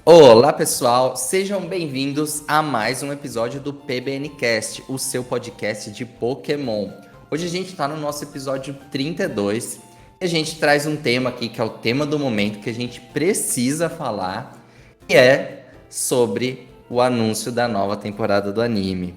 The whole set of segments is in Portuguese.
Olá pessoal, sejam bem-vindos a mais um episódio do PBNcast, o seu podcast de Pokémon. Hoje a gente está no nosso episódio 32 e a gente traz um tema aqui que é o tema do momento que a gente precisa falar, que é sobre o anúncio da nova temporada do anime.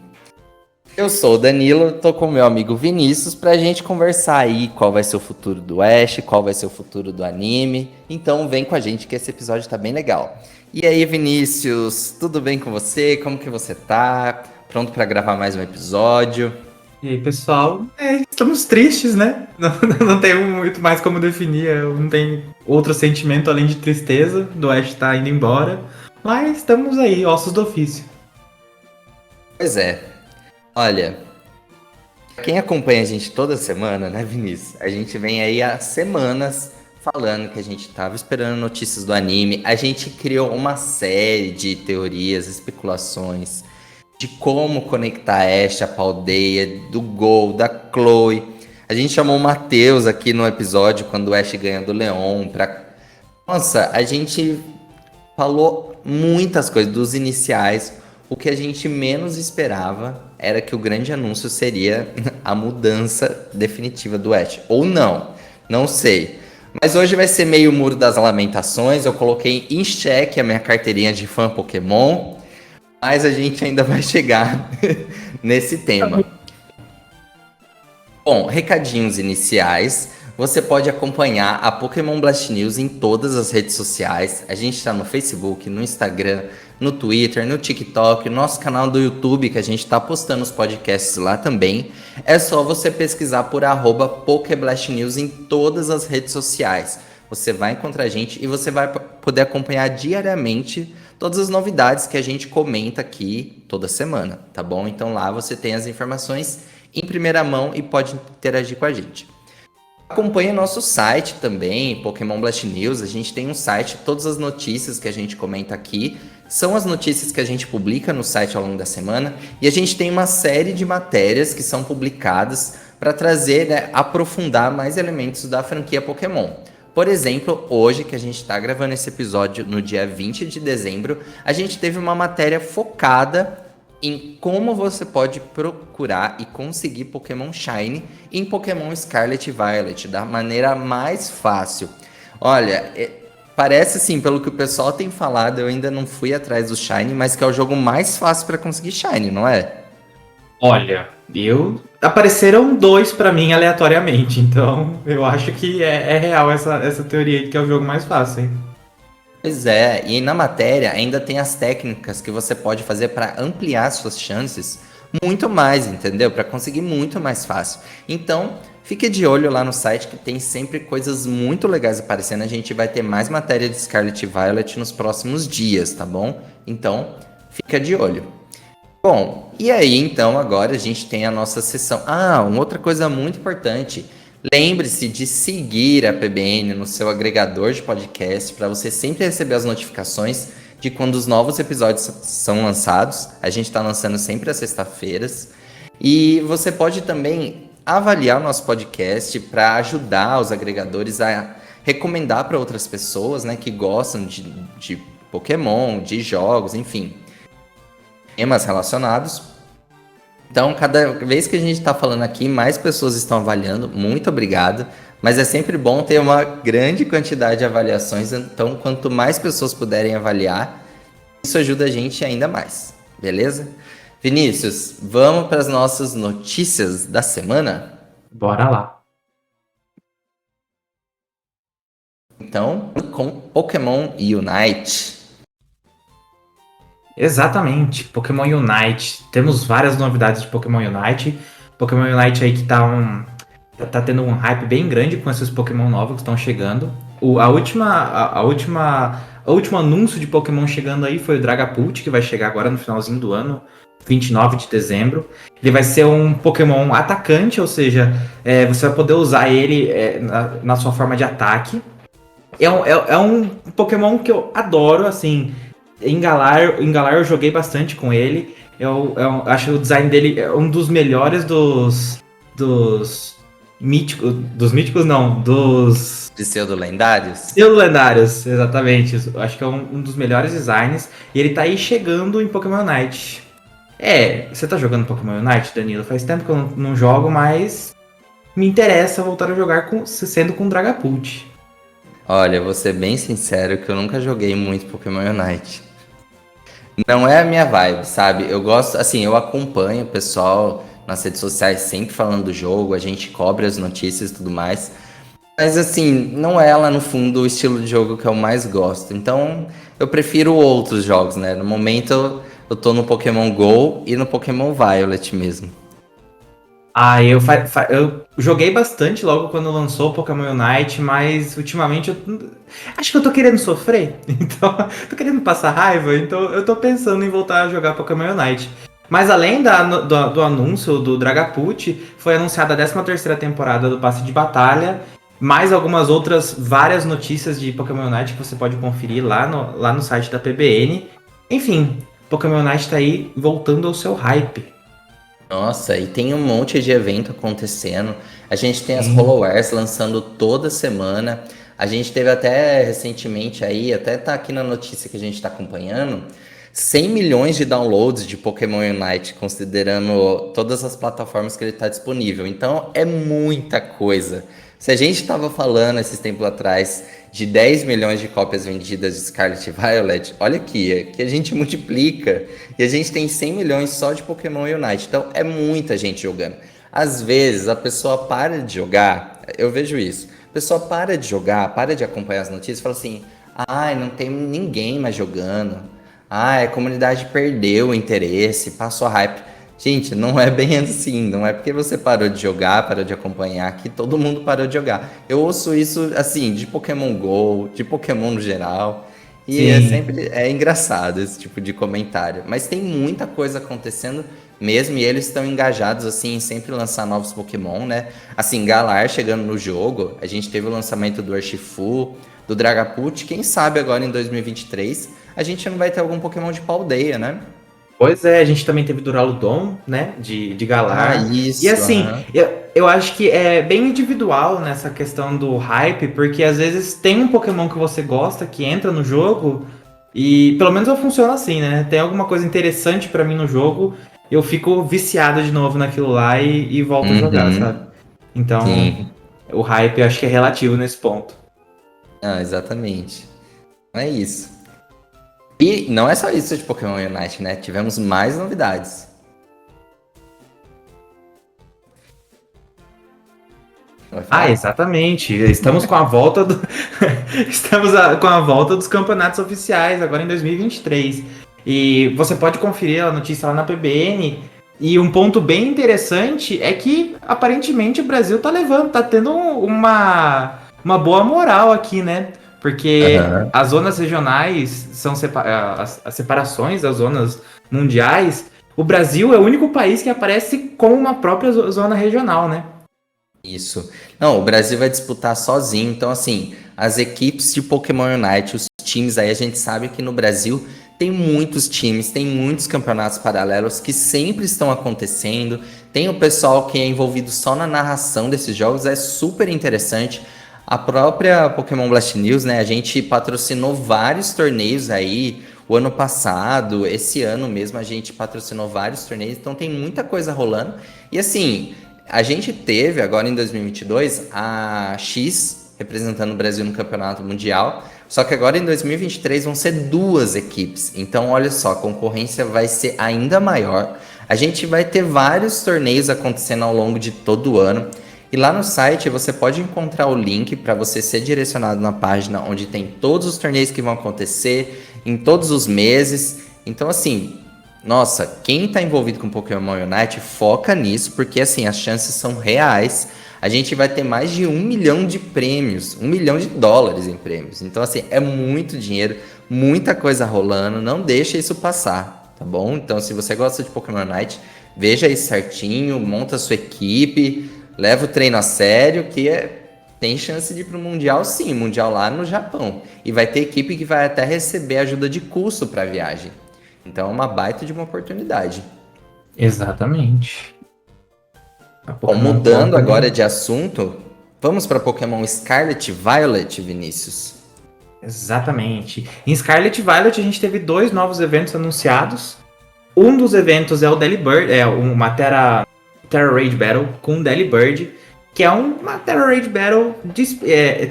Eu sou o Danilo, tô com o meu amigo Vinícius pra gente conversar aí qual vai ser o futuro do Ash, qual vai ser o futuro do anime. Então vem com a gente que esse episódio tá bem legal. E aí, Vinícius, tudo bem com você? Como que você tá? Pronto pra gravar mais um episódio? E aí, pessoal, estamos tristes, né? Não tem muito mais como definir, não tem outro sentimento além de tristeza do Ash estar indo embora, mas estamos aí, ossos do ofício. Pois é. Olha, quem acompanha a gente toda semana, né, Vinícius? A gente vem aí há semanas falando que a gente tava esperando notícias do anime. A gente criou uma série de teorias, especulações de como conectar a Ash, a Paldea, do Gol, da Chloe. A gente chamou o Matheus aqui no episódio quando o Ash ganha do Leon pra... Nossa, a gente falou muitas coisas dos iniciais. O que a gente menos esperava era que o grande anúncio seria a mudança definitiva do Ash. Ou não, não sei. Mas hoje vai ser meio Muro das Lamentações. Eu coloquei em xeque a minha carteirinha de fã Pokémon. Mas a gente ainda vai chegar nesse tema. Bom, recadinhos iniciais. Você pode acompanhar a Pokémon Blast News em todas as redes sociais. A gente está no Facebook, no Instagram, no Twitter, no TikTok, nosso canal do YouTube, que a gente está postando os podcasts lá também. É só você pesquisar por @PokéBlastNews em todas as redes sociais. Você vai encontrar a gente e você vai poder acompanhar diariamente todas as novidades que a gente comenta aqui toda semana, tá bom? Então lá você tem as informações em primeira mão e pode interagir com a gente. Acompanhe nosso site também, Pokémon Blast News. A gente tem um site, todas as notícias que a gente comenta aqui são as notícias que a gente publica no site ao longo da semana. E a gente tem uma série de matérias que são publicadas para trazer, né, aprofundar mais elementos da franquia Pokémon. Por exemplo, hoje que a gente está gravando esse episódio no dia 20 de dezembro, a gente teve uma matéria focada em como você pode procurar e conseguir Pokémon Shiny em Pokémon Scarlet e Violet, da maneira mais fácil. Olha, parece assim, pelo que o pessoal tem falado, eu ainda não fui atrás do Shiny, mas que é o jogo mais fácil para conseguir Shiny, não é? Olha, apareceram 2 pra mim aleatoriamente, então eu acho que é real essa teoria de que é o jogo mais fácil, hein? Pois é, e na matéria ainda tem as técnicas que você pode fazer para ampliar suas chances muito mais, entendeu? Para conseguir muito mais fácil. Então, fique de olho lá no site que tem sempre coisas muito legais aparecendo. A gente vai ter mais matéria de Scarlet e Violet nos próximos dias, tá bom? Então, fica de olho. Bom, e aí então agora a gente tem a nossa sessão. Ah, uma outra coisa muito importante. Lembre-se de seguir a PBN no seu agregador de podcast para você sempre receber as notificações de quando os novos episódios são lançados. A gente está lançando sempre às sextas-feiras. E você pode também avaliar o nosso podcast para ajudar os agregadores a recomendar para outras pessoas, né, que gostam de Pokémon, de jogos, enfim, temas relacionados. Então, cada vez que a gente está falando aqui, mais pessoas estão avaliando. Muito obrigado. Mas é sempre bom ter uma grande quantidade de avaliações. Então, quanto mais pessoas puderem avaliar, isso ajuda a gente ainda mais. Beleza? Vinícius, vamos para as nossas notícias da semana? Bora lá. Então, com Pokémon Unite. Exatamente, Pokémon Unite. Temos várias novidades de Pokémon Unite. Pokémon Unite aí que tá tendo um hype bem grande com esses Pokémon novos que estão chegando. O último anúncio de Pokémon chegando aí foi o Dragapult, que vai chegar agora no finalzinho do ano, 29 de dezembro. Ele vai ser um Pokémon atacante, ou seja, você vai poder usar ele na sua forma de ataque. É um Pokémon que eu adoro, assim. Em Galar eu joguei bastante com ele. Eu acho o design dele um dos melhores dos Dos míticos não, dos Pseudo-lendários? pseudo-lendários, exatamente. Acho que é um dos melhores designs. E ele tá aí chegando em Pokémon Unite. Você tá jogando Pokémon Unite, Danilo? Faz tempo que eu não jogo, mas me interessa voltar a jogar sendo com Dragapult. Olha, vou ser bem sincero que eu nunca joguei muito Pokémon Unite. Não é a minha vibe, sabe? Eu gosto, assim, eu acompanho o pessoal nas redes sociais sempre falando do jogo, a gente cobre as notícias e tudo mais. Mas assim, não é lá no fundo o estilo de jogo que eu mais gosto. Então, eu prefiro outros jogos, né? No momento eu tô no Pokémon Go e no Pokémon Violet mesmo. Eu joguei bastante logo quando lançou o Pokémon Unite, mas ultimamente acho que eu tô querendo sofrer, então tô querendo passar raiva, então eu tô pensando em voltar a jogar Pokémon Unite. Mas além do anúncio do Dragapult, foi anunciada a 13ª temporada do Passe de Batalha, mais algumas outras várias notícias de Pokémon Unite que você pode conferir lá no site da PBN. Enfim, Pokémon Unite tá aí voltando ao seu hype. Nossa, e tem um monte de evento acontecendo. A gente tem as Sim. HoloWares lançando toda semana. A gente teve até recentemente aí, até tá aqui na notícia que a gente tá acompanhando, 100 milhões de downloads de Pokémon Unite, considerando todas as plataformas que ele tá disponível. Então é muita coisa. Se a gente tava falando esses tempos atrás de 10 milhões de cópias vendidas de Scarlet e Violet, olha aqui, é que a gente multiplica. E a gente tem 100 milhões só de Pokémon Unite. Então é muita gente jogando. Às vezes a pessoa para de jogar, eu vejo isso. A pessoa para de jogar, para de acompanhar as notícias e fala assim: ai, não tem ninguém mais jogando. Ai, a comunidade perdeu o interesse, passou a hype. Gente, não é bem assim. Não é porque você parou de jogar, parou de acompanhar, que todo mundo parou de jogar. Eu ouço isso, assim, de Pokémon GO, de Pokémon no geral. E é Sim. sempre engraçado esse tipo de comentário. Mas tem muita coisa acontecendo mesmo, e eles estão engajados, assim, em sempre lançar novos Pokémon, né? Assim, Galar chegando no jogo, a gente teve o lançamento do Urshifu, do Dragapult. Quem sabe agora em 2023 a gente não vai ter algum Pokémon de Paldeia, né? Pois é, a gente também teve Duraludon, né, de Ah, Galar. E isso, assim, aham. eu acho que é bem individual nessa questão do hype, porque às vezes tem um Pokémon que você gosta, que entra no jogo, e pelo menos eu funciono assim, né? Tem alguma coisa interessante pra mim no jogo, eu fico viciado de novo naquilo lá e volto a jogar, sabe? Uhum, Então, sim. o hype eu acho que é relativo nesse ponto. Ah, exatamente. É isso. E não é só isso de Pokémon Unite, né? Tivemos mais novidades. Vai Ah, falar? exatamente. Estamos com a volta com a volta dos campeonatos oficiais agora em 2023. E você pode conferir a notícia lá na PBN. E um ponto bem interessante é que aparentemente o Brasil tá levando, tá tendo uma boa moral aqui, né? Porque Aham. as zonas regionais são as separações das zonas mundiais. O Brasil é o único país que aparece com uma própria zona regional, né? Isso. Não, o Brasil vai disputar sozinho. Então, assim, as equipes de Pokémon Unite, os times aí, a gente sabe que no Brasil tem muitos times, tem muitos campeonatos paralelos que sempre estão acontecendo. Tem o pessoal que é envolvido só na narração desses jogos, é super interessante. A própria Pokémon Blast News, né? A gente patrocinou vários torneios aí. O ano passado, esse ano mesmo, a gente patrocinou vários torneios, então tem muita coisa rolando. E assim, a gente teve agora em 2022 a X representando o Brasil no Campeonato Mundial, só que agora em 2023 vão ser duas equipes. Então, olha só, a concorrência vai ser ainda maior. A gente vai ter vários torneios acontecendo ao longo de todo o ano. E lá no site você pode encontrar o link para você ser direcionado na página onde tem todos os torneios que vão acontecer em todos os meses. Então, assim, nossa, quem está envolvido com Pokémon Unite foca nisso, porque assim, as chances são reais. A gente vai ter mais de 1 milhão de prêmios, 1 milhão de dólares em prêmios. Então, assim, é muito dinheiro, muita coisa rolando. Não deixa isso passar, tá bom? Então, se você gosta de Pokémon Unite, veja isso certinho, monta a sua equipe, leva o treino a sério, tem chance de ir pro Mundial, sim, Mundial lá no Japão. E vai ter equipe que vai até receber ajuda de custo para a viagem. Então é uma baita de uma oportunidade. Exatamente. A Bom, Pokémon mudando Company. agora de assunto, vamos para Pokémon Scarlet e Violet, Vinícius. Exatamente. Em Scarlet e Violet a gente teve 2 novos eventos anunciados. Um dos eventos é o Delibird, é uma Terra Raid Battle com Delibird, que é uma Terra Raid Battle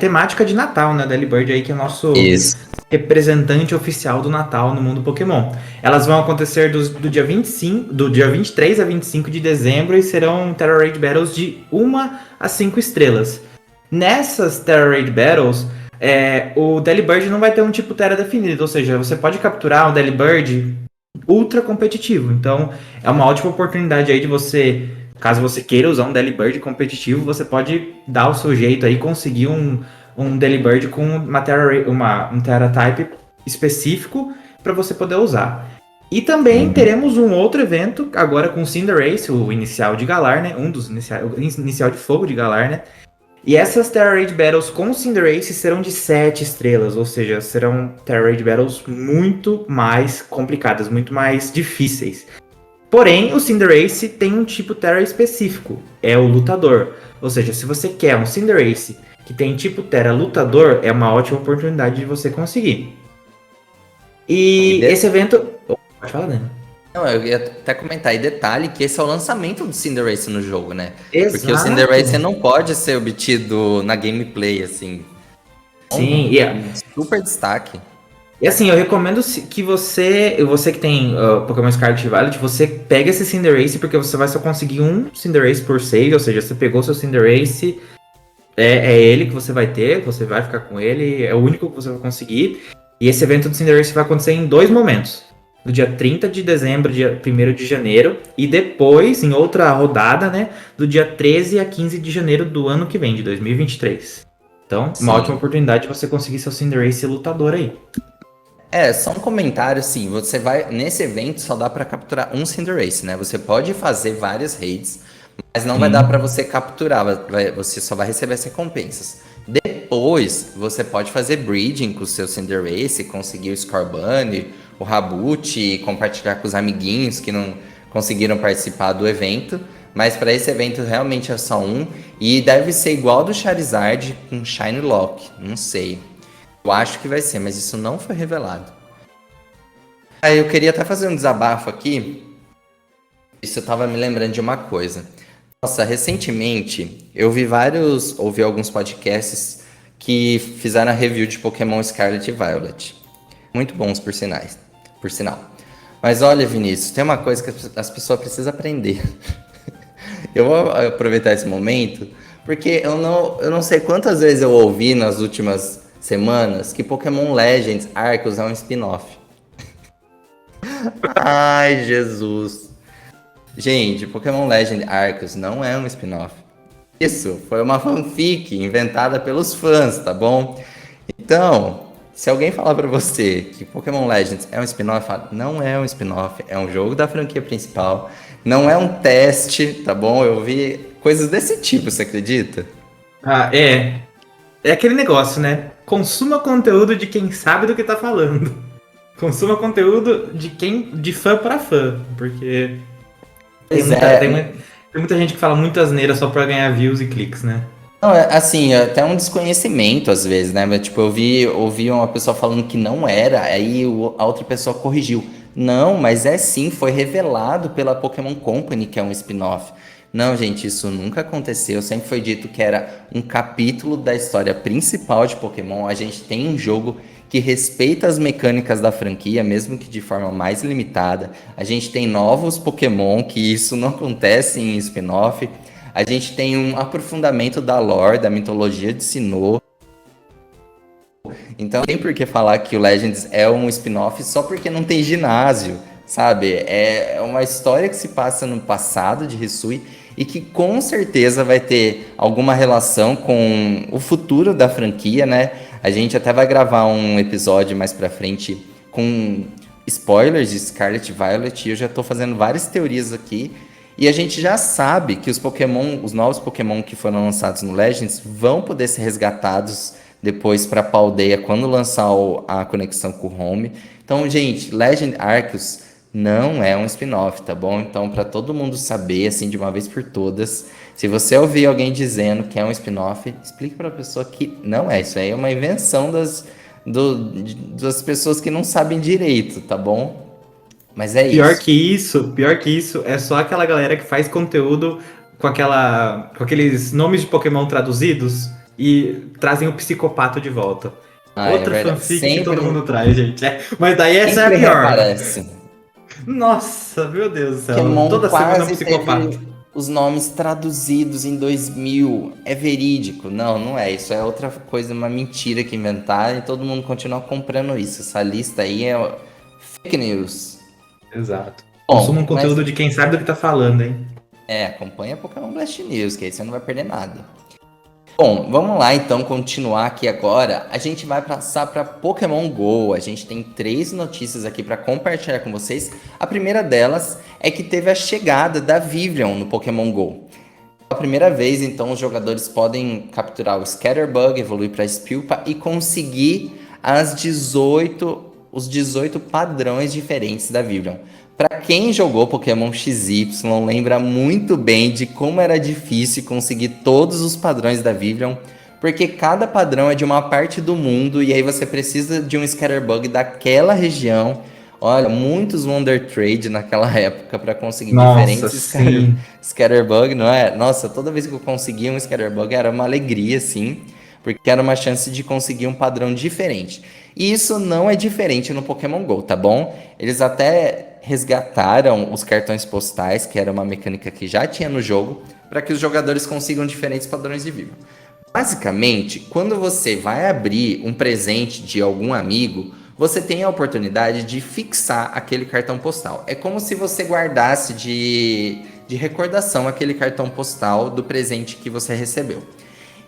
temática de Natal, né? Delibird aí que é o nosso Isso. representante oficial do Natal no mundo Pokémon. Elas vão acontecer do dia 25, do dia 23 a 25 de dezembro e serão Terra Raid Battles de 1 a 5 estrelas. Nessas Terra Raid Battles, o Delibird não vai ter um tipo Terra definido, ou seja, você pode capturar um Delibird ultra competitivo. Então, é uma ótima oportunidade aí de você, caso você queira usar um Delibird competitivo, você pode dar o seu jeito aí, conseguir um Delibird com um Terra Type específico para você poder usar. E também teremos um outro evento agora com o Cinderace, o inicial de Galar, né? Um dos inicial de fogo de Galar, né? E essas Terra Raid Battles com Cinderace serão de 7 estrelas, ou seja, serão Terra Raid Battles muito mais complicadas, muito mais difíceis. Porém, o Cinderace tem um tipo Terra específico, é o Lutador. Ou seja, se você quer um Cinderace que tem tipo Terra Lutador, é uma ótima oportunidade de você conseguir. E esse evento... Pode falar, Dani. Não, eu ia até comentar, e detalhe que esse é o lançamento do Cinderace no jogo, né? Exato. Porque o Cinderace não pode ser obtido na gameplay, assim. Sim, Super destaque. E assim, eu recomendo que você que tem Pokémon Scarlet e Violet, você pega esse Cinderace, porque você vai só conseguir um Cinderace por save, ou seja, você pegou seu Cinderace, é ele que você vai ter, você vai ficar com ele, é o único que você vai conseguir. E esse evento do Cinderace vai acontecer em 2 momentos. No dia 30 de dezembro, dia 1º de janeiro, e depois, em outra rodada, né, do dia 13 a 15 de janeiro do ano que vem, de 2023. Então, uma ótima oportunidade de você conseguir seu Cinderace lutador aí. Só um comentário, assim, você vai, nesse evento só dá pra capturar um Cinderace, né? Você pode fazer várias raids, mas não vai dar pra você capturar, você só vai receber as recompensas. Depois, você pode fazer breeding com o seu Cinderace, conseguir o Scorbunny, o Raboot, compartilhar com os amiguinhos que não conseguiram participar do evento. Mas para esse evento realmente é só um. E deve ser igual do Charizard com Shiny Lock. Não sei. Eu acho que vai ser, mas isso não foi revelado. Aí eu queria até fazer um desabafo aqui. Isso eu tava me lembrando de uma coisa. Nossa, recentemente eu ouvi alguns podcasts que fizeram a review de Pokémon Scarlet e Violet. Muito bons, por sinal. Mas olha, Vinícius, tem uma coisa que as pessoas precisam aprender. Eu vou aproveitar esse momento, porque eu não sei quantas vezes eu ouvi nas últimas semanas que Pokémon Legends Arceus é um spin-off. Ai, Jesus. Gente, Pokémon Legend Arceus não é um spin-off. Isso foi uma fanfic inventada pelos fãs, tá bom? Então, se alguém falar pra você que Pokémon Legends é um spin-off, não é um spin-off, é um jogo da franquia principal, não é um teste, tá bom? Eu vi coisas desse tipo, você acredita? É aquele negócio, né? Consuma conteúdo de quem sabe do que tá falando. Consuma conteúdo de fã para fã, porque tem muita gente que fala muita asneira só pra ganhar views e cliques, né? Não, assim, até um desconhecimento às vezes, né? Mas, tipo, eu ouvi uma pessoa falando que não era, aí a outra pessoa corrigiu. Não, mas é sim, foi revelado pela Pokémon Company que é um spin-off. Não, gente, isso nunca aconteceu. Sempre foi dito que era um capítulo da história principal de Pokémon. A gente tem um jogo que respeita as mecânicas da franquia, mesmo que de forma mais limitada. A gente tem novos Pokémon, que isso não acontece em spin-off. A gente tem um aprofundamento da lore, da mitologia de Sinnoh. Então não tem por que falar que o Legends é um spin-off só porque não tem ginásio, sabe? É uma história que se passa no passado de Hisui e que com certeza vai ter alguma relação com o futuro da franquia, né? A gente até vai gravar um episódio mais pra frente com spoilers de Scarlet e Violet e eu já tô fazendo várias teorias aqui. E a gente já sabe que os novos Pokémon que foram lançados no Legends vão poder ser resgatados depois para a aldeia quando lançar a conexão com o Home. Então, gente, Legend Arceus não é um spin-off, tá bom? Então, para todo mundo saber, assim, de uma vez por todas, se você ouvir alguém dizendo que é um spin-off, explique para a pessoa que não é. Isso aí é uma invenção das pessoas que não sabem direito, tá bom? Mas é isso. Pior que isso, é só aquela galera que faz conteúdo com aqueles nomes de Pokémon traduzidos e trazem o psicopata de volta. Ah, é Outra verdade. fanfic que todo mundo traz, gente. Mas daí essa é a Sempre pior. reaparece. Nossa, meu Deus do céu. Pokémon Toda semana é um quase psicopata. teve os nomes traduzidos em 2000. É verídico? Não, não é. Isso é outra coisa, uma mentira que inventaram e todo mundo continua comprando isso. Essa lista aí é fake news. Exato. Bom, Consuma um mas conteúdo de quem sabe do que tá falando, hein? acompanha Pokémon Blast News, que aí você não vai perder nada. Bom, vamos lá então continuar aqui agora. A gente vai passar para Pokémon Go. A gente tem 3 notícias aqui para compartilhar com vocês. A primeira delas é que teve a chegada da Vivillon no Pokémon Go. Pela primeira vez, então, os jogadores podem capturar o Scatterbug, evoluir para Spilpa e conseguir os 18 padrões diferentes da Vivillon. Para quem jogou Pokémon XY, lembra muito bem de como era difícil conseguir todos os padrões da Vivillon, porque cada padrão é de uma parte do mundo e aí você precisa de um Scatterbug daquela região. Olha, muitos Wonder Trade naquela época para conseguir Nossa, diferentes sim. Scatterbug, não é? Nossa, toda vez que eu conseguia um Scatterbug era uma alegria, sim, porque era uma chance de conseguir um padrão diferente. E isso não é diferente no Pokémon GO, tá bom? Eles até resgataram os cartões postais, que era uma mecânica que já tinha no jogo, para que os jogadores consigam diferentes padrões de vida. Basicamente, quando você vai abrir um presente de algum amigo, você tem a oportunidade de fixar aquele cartão postal. É como se você guardasse de recordação aquele cartão postal do presente que você recebeu.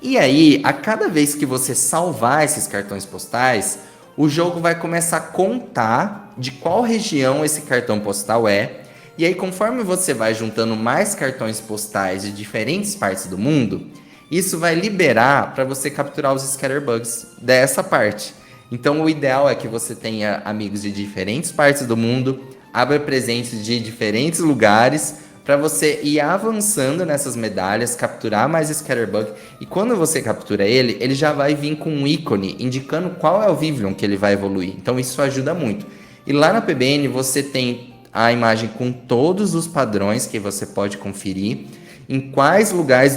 E aí, a cada vez que você salvar esses cartões postais, o jogo vai começar a contar de qual região esse cartão postal é. E aí, conforme você vai juntando mais cartões postais de diferentes partes do mundo, isso vai liberar para você capturar os Scatterbugs dessa parte. Então, o ideal é que você tenha amigos de diferentes partes do mundo, abra presentes de diferentes lugares, para você ir avançando nessas medalhas, capturar mais Scatterbug. E quando você captura ele, ele já vai vir com um ícone indicando qual é o Vivillon que ele vai evoluir. Então isso ajuda muito. E lá na PBN você tem a imagem com todos os padrões que você pode conferir, em quais lugares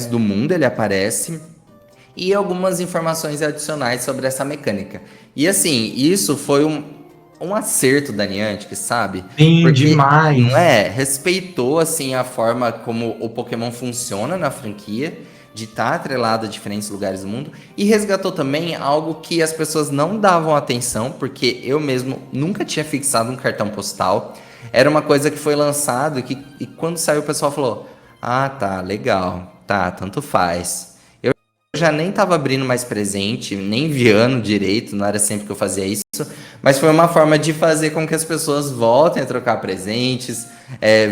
do mundo ele aparece e algumas informações adicionais sobre essa mecânica. E assim, isso foi um acerto da Niantic, sabe? Sim, Porque, não demais. é? Respeitou, assim, a forma como o Pokémon funciona na franquia, de estar atrelado a diferentes lugares do mundo, e resgatou também algo que as pessoas não davam atenção, porque eu mesmo nunca tinha fixado um cartão postal. Era uma coisa que foi lançado e quando saiu o pessoal falou: ah, tá, legal, tá, tanto faz. Eu já nem tava abrindo mais presente, nem enviando direito, não era sempre que eu fazia isso, mas foi uma forma de fazer com que as pessoas voltem a trocar presentes,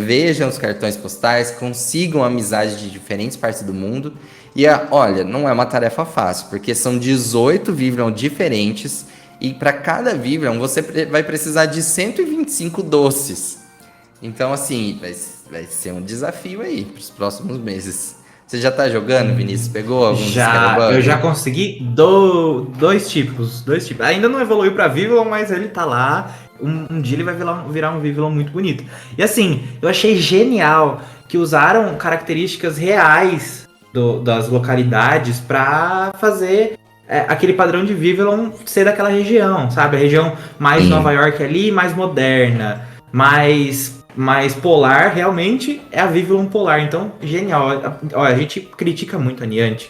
vejam os cartões postais, consigam amizade de diferentes partes do mundo. E olha, não é uma tarefa fácil, porque são 18 Vivillon diferentes e para cada Vivillon você vai precisar de 125 doces. Então, assim, vai ser um desafio aí para os próximos meses. Você já tá jogando, Vinícius? Pegou alguns Eu já Scatterbug? consegui dois tipos. Ainda não evoluiu pra Vivillon, mas ele tá lá. Um dia ele vai virar um Vivillon muito bonito. E assim, eu achei genial que usaram características reais das localidades pra fazer aquele padrão de Vivillon ser daquela região, sabe? A região mais Sim. Nova York ali, mais moderna, mais polar, realmente é a Vivillon polar. Então, genial. Olha, a gente critica muito a Niantic,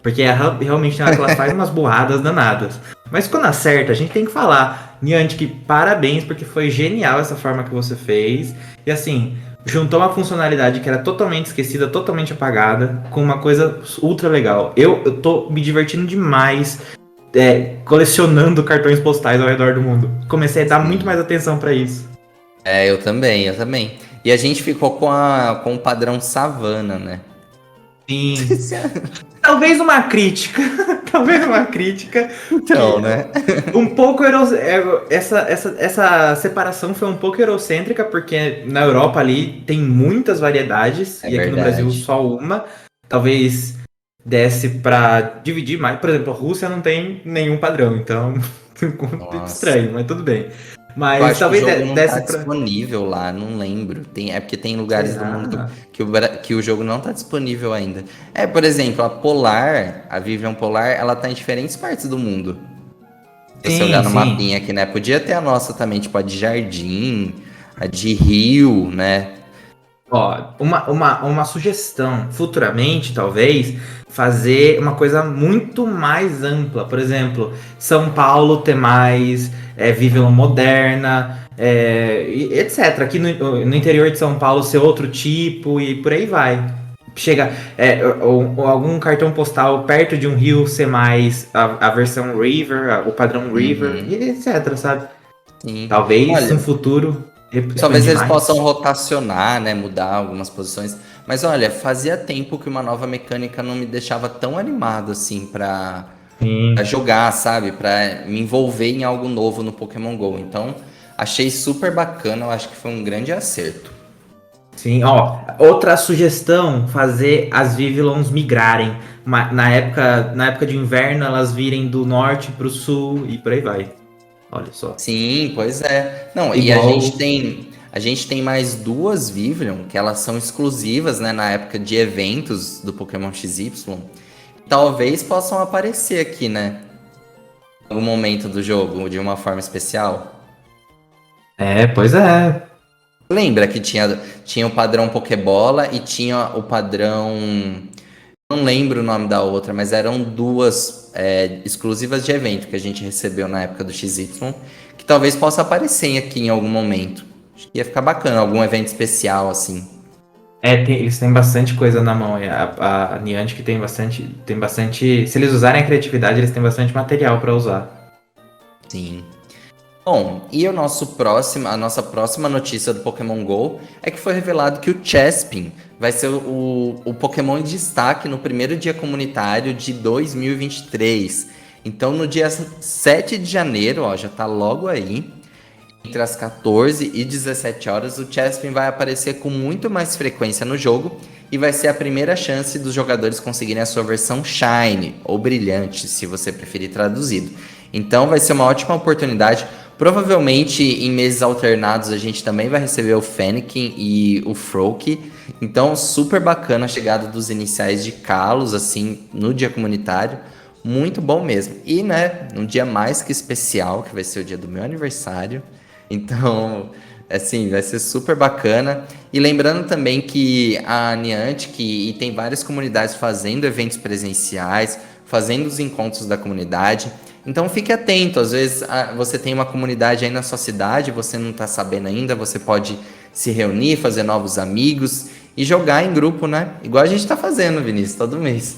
porque realmente tem hora que ela faz umas burradas danadas. Mas quando acerta, a gente tem que falar: Niantic, parabéns, porque foi genial essa forma que você fez. E assim, juntou uma funcionalidade que era totalmente esquecida, totalmente apagada, com uma coisa ultra legal. Eu tô me divertindo demais colecionando cartões postais ao redor do mundo. Comecei a dar muito mais atenção pra isso. Eu também, eu também. E a gente ficou com o padrão savana, né? Sim. Talvez uma crítica. talvez uma crítica. Então, né? Um pouco essa separação foi um pouco eurocêntrica, porque na Europa ali tem muitas variedades É e aqui no Brasil verdade. só uma. Talvez desse pra dividir mais. Por exemplo, a Rússia não tem nenhum padrão, então Nossa. estranho, mas tudo bem. Eu Mas acho que o talvez jogo não tá desse pra. disponível lá, não lembro. É porque tem lugares do mundo Será? que o jogo não tá disponível ainda. É, por exemplo, a Polar, a Vivian Polar, ela tá em diferentes partes do mundo. Se você olhar Sim, no sim. mapinha aqui, né? Podia ter a nossa também, tipo a de Jardim, a de Rio, né? Ó, uma sugestão, futuramente, talvez, fazer uma coisa muito mais ampla. Por exemplo, São Paulo ter mais Vivela Moderna, etc. Aqui no interior de São Paulo ser outro tipo e por aí vai. Chega, ou algum cartão postal perto de um rio ser mais a versão River, o padrão River, Uhum, e etc, sabe? sim. Talvez no Olha, futuro talvez expandir eles mais. possam rotacionar, né? Mudar algumas posições. Mas olha, fazia tempo que uma nova mecânica não me deixava tão animado assim pra Sim. jogar, sabe? Pra me envolver em algo novo no Pokémon Go. Então, achei super bacana, eu acho que foi um grande acerto. Sim, ó, outra sugestão, fazer as Vivillons migrarem. Na época de inverno, elas virem do norte para o sul e por aí vai. Olha só. Sim, pois é. Não, e Igual. a gente tem mais duas Vivillon que elas são exclusivas, né, na época de eventos do Pokémon XY. Talvez possam aparecer aqui, né? Em algum momento do jogo, de uma forma especial. Pois é. Lembra que tinha o padrão Pokébola e tinha o padrão. Não lembro o nome da outra, mas eram duas exclusivas de evento que a gente recebeu na época do XY, que talvez possa aparecer aqui em algum momento. Acho que ia ficar bacana, algum evento especial assim. Eles têm bastante coisa na mão. E a Niantic tem bastante, tem bastante. Se eles usarem a criatividade, eles têm bastante material para usar. Sim. Bom, e a nossa próxima notícia do Pokémon GO é que foi revelado que o Chespin vai ser o Pokémon em destaque no primeiro dia comunitário de 2023. Então, no dia 7 de janeiro, ó, já tá logo aí, entre as 14 e 17 horas, o Chespin vai aparecer com muito mais frequência no jogo e vai ser a primeira chance dos jogadores conseguirem a sua versão Shine, ou Brilhante, se você preferir traduzido. Então vai ser uma ótima oportunidade. Provavelmente em meses alternados a gente também vai receber o Fennekin e o Froakie. Então super bacana a chegada dos iniciais de Kalos assim no dia comunitário. Muito bom mesmo. E né, um dia mais que especial, que vai ser o dia do meu aniversário. Então, assim, vai ser super bacana. E lembrando também que a Niantic e tem várias comunidades fazendo eventos presenciais, fazendo os encontros da comunidade. Então fique atento, às vezes você tem uma comunidade aí na sua cidade, você não está sabendo ainda, você pode se reunir, fazer novos amigos e jogar em grupo, né? Igual a gente está fazendo, Vinícius, todo mês.